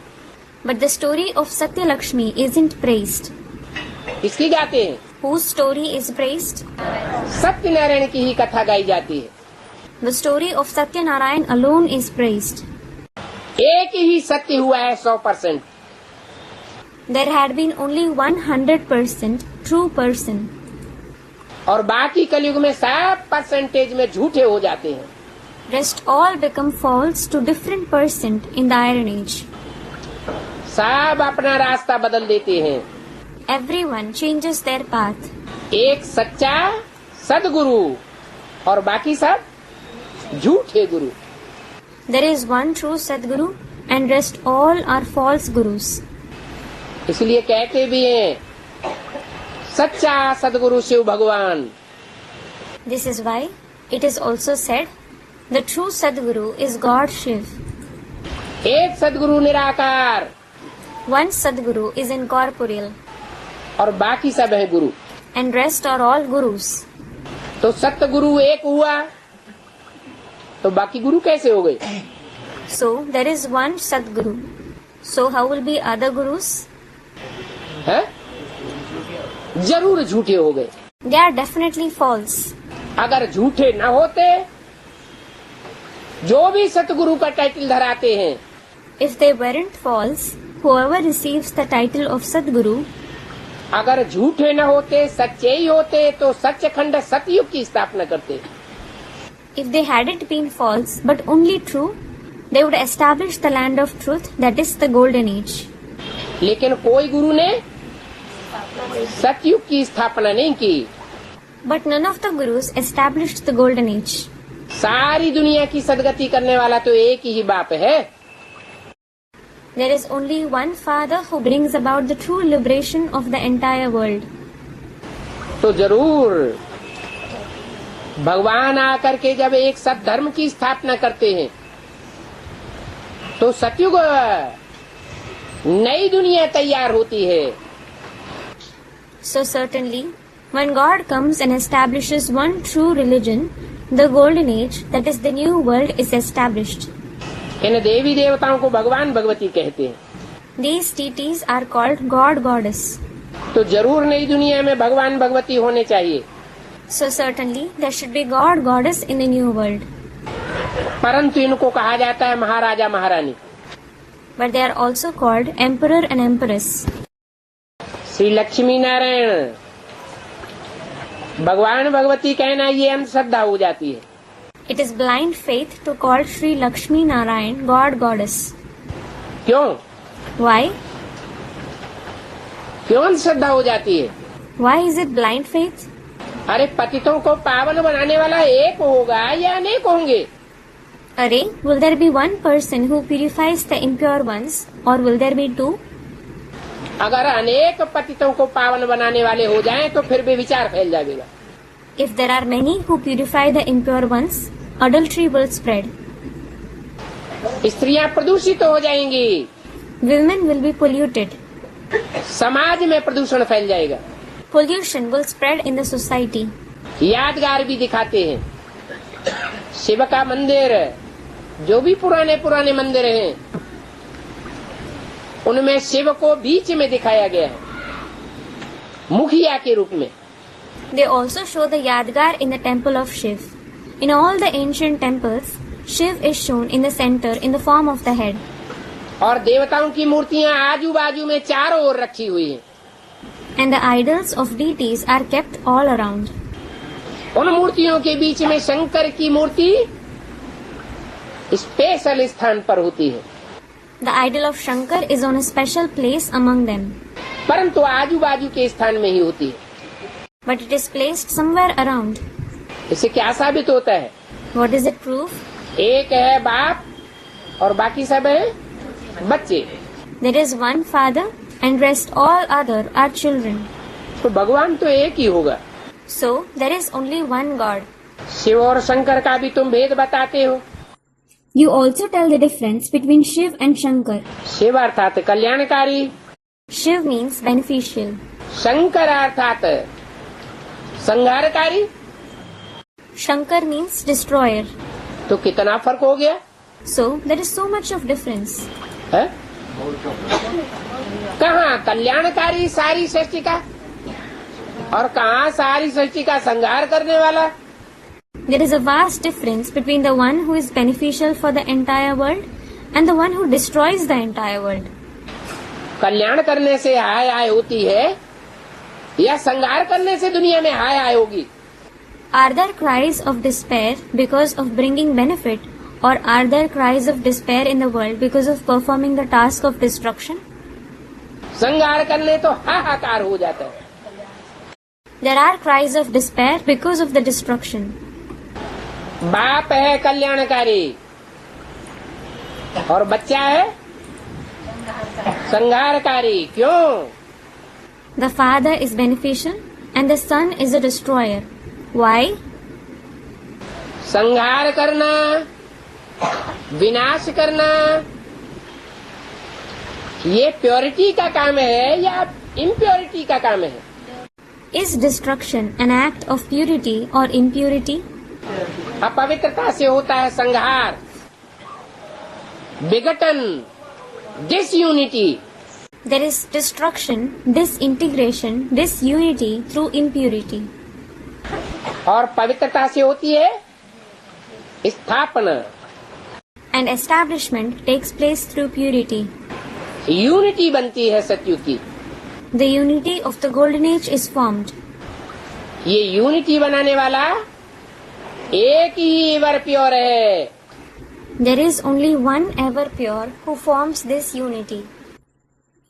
A: But the story of Satya Lakshmi isn't praised.
B: इसकी गाते हैं
A: Whose story is praised?
B: Satyanarayan की ही कथा गाई जाती है।
A: The story of Satyanarayan alone is praised.
B: एक ही सत्य हुआ है 100%।
A: There had been only 100% true person.
B: और बाकी कलयुग में सब परसेंटेज में झूठे हो जाते हैं।
A: Rest all become false to different percent in the Iron Age.
B: सब अपना रास्ता बदल देते हैं।
A: Everyone changes their path.
B: एक सच्चा सदगुरु और बाकी सब झूठे गुरु।
A: There is one true Sadguru and rest all are false gurus.
B: इसलिए कहते भी हैं सच्चा सदगुरु शिव भगवान।
A: This is why it is also said the true Sadguru is God Shiv.
B: एक सदगुरु निराकार
A: One Sadguru is incorporeal
B: और बाकी सब है गुरु।
A: and rest are all gurus.
B: तो सत्य गुरु एक हुआ तो बाकी गुरु कैसे हो गए?
A: So there is one Sadguru. So how will be other gurus?
B: है? जरूर झूठे हो गए।
A: They are definitely false.
B: अगर झूठे न होते, जो भी सतगुरु का टाइटल धराते हैं,
A: If they weren't false, whoever receives the title of Sadguru,
B: अगर झूठे न होते, सच्चे ही होते तो सच्चखंड सतयुग की स्थापना करते।
A: if they hadn't been false but only true, they would establish the land of truth, that is the golden age.
B: लेकिन कोई गुरु ने सतयुग की स्थापना नहीं की।
A: But none of the gurus established the golden age.
B: सारी दुनिया की सदगति करने वाला तो एक ही बाप है।
A: There is only one Father who brings about the true liberation of the entire world.
B: तो जरूर भगवान आकर के जब एक सत धर्म की स्थापना करते हैं तो सतयुग नई दुनिया तैयार होती है।
A: So certainly, when God comes and establishes one true religion, the golden age, that is the new world, is established.
B: इन देवी देवताओं को भगवान भगवती कहते हैं।
A: These deities are called God Goddess.
B: तो जरूर नई दुनिया में भगवान भगवती होने चाहिए।
A: So certainly, there should be God Goddess in the new world.
B: परंतु इनको कहा जाता है महाराजा महारानी।
A: But they are also called Emperor and Empress.
B: Shri Lakshmi Narayan भगवान भगवती कहना ये अंधश्रद्धा हो जाती है।
A: It is blind faith to call Sri Lakshmi Narayan God Goddess.
B: क्यों?
A: Why?
B: क्यों अंधश्रद्धा हो जाती है?
A: Why is it blind faith?
B: अरे पतितों को पावन बनाने वाला एक होगा या अनेक होंगे?
A: Array, will there be one person who purifies the impure ones, or will there be two?
B: अगर अनेक पतितों को पावन बनाने वाले हो जाएं तो फिर भी विचार फैल जाएगा।
A: If there are many who purify the impure ones, adultery will spread.
B: स्त्रियां प्रदूषित हो जाएंगी।
A: Women will be polluted.
B: समाज में प्रदूषण फैल जाएगा।
A: Pollution will spread in the society.
B: यादगार भी दिखाते हैं। शिव का मंदिर, जो भी पुराने पुराने मंदिर हैं, उनमें शिव को बीच में दिखाया गया है, मुखिया के रूप में।
A: They also show the Yadgar in the temple of Shiv. In all the ancient temples, Shiv is shown in the center in the form of the head.
B: और देवताओं की मूर्तियां आजू बाजू में चारों ओर रखी हुई हैं।
A: And the idols of deities are kept all around.
B: उन मूर्तियों के बीच में शंकर की मूर्ति स्पेशल स्थान पर होती है।
A: The idol of Shankar is on a special place among them.
B: परंतु आजू बाजू के स्थान में ही होती है।
A: But it is placed somewhere around.
B: इससे क्या साबित होता है?
A: What does it prove?
B: एक है बाप और बाकी सब है बच्चे।
A: There is one father and rest all other are children.
B: तो भगवान तो एक ही होगा।
A: So there is only one God.
B: Shiv और शंकर का भी तुम भेद बताते हो।
A: You also tell the difference between Shiv and Shankar.
B: Shiv अर्थात कल्याणकारी,
A: Shiv means beneficial.
B: शंकर अर्थात संहारकारी।
A: Shankar means destroyer.
B: तो कितना फर्क हो गया
A: So there is so much of difference.
B: है? कहाँ कल्याणकारी सारी सृष्टि का और कहाँ सारी सृष्टि का संहार करने वाला?
A: There is a vast difference between the one who is beneficial for the entire world and the one who destroys the entire world.
B: कल्याण करने से हाय हाय होती है या संहार करने से दुनिया में हाय हाय होगी?
A: Are there cries of despair because of bringing benefit, or are there cries of despair in the world because of performing the task of destruction?
B: संहार करने तो हाहाकार हो जाता है।
A: There are cries of despair because of the destruction.
B: बाप है कल्याणकारी और बच्चा है संहारकारी। क्यों?
A: The father is beneficial and the son is a destroyer. Why?
B: संहार करना, विनाश करना, ये प्योरिटी का काम है या इम्प्योरिटी का काम है?
A: Is destruction an act of purity or impurity?
B: अपवित्रता से होता है संहार, विघटन, disunity.
A: There is destruction, disintegration, disunity through impurity.
B: और पवित्रता से होती है स्थापना,
A: And establishment takes place through purity.
B: Unity बनती है सतयुग की।
A: The unity of the golden age is formed.
B: ये यूनिटी बनाने वाला एक ही एवर प्योर है।
A: There is only one ever pure who forms this unity.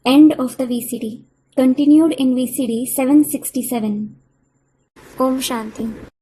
A: End of the VCD. Continued in VCD 767. Om Shanti.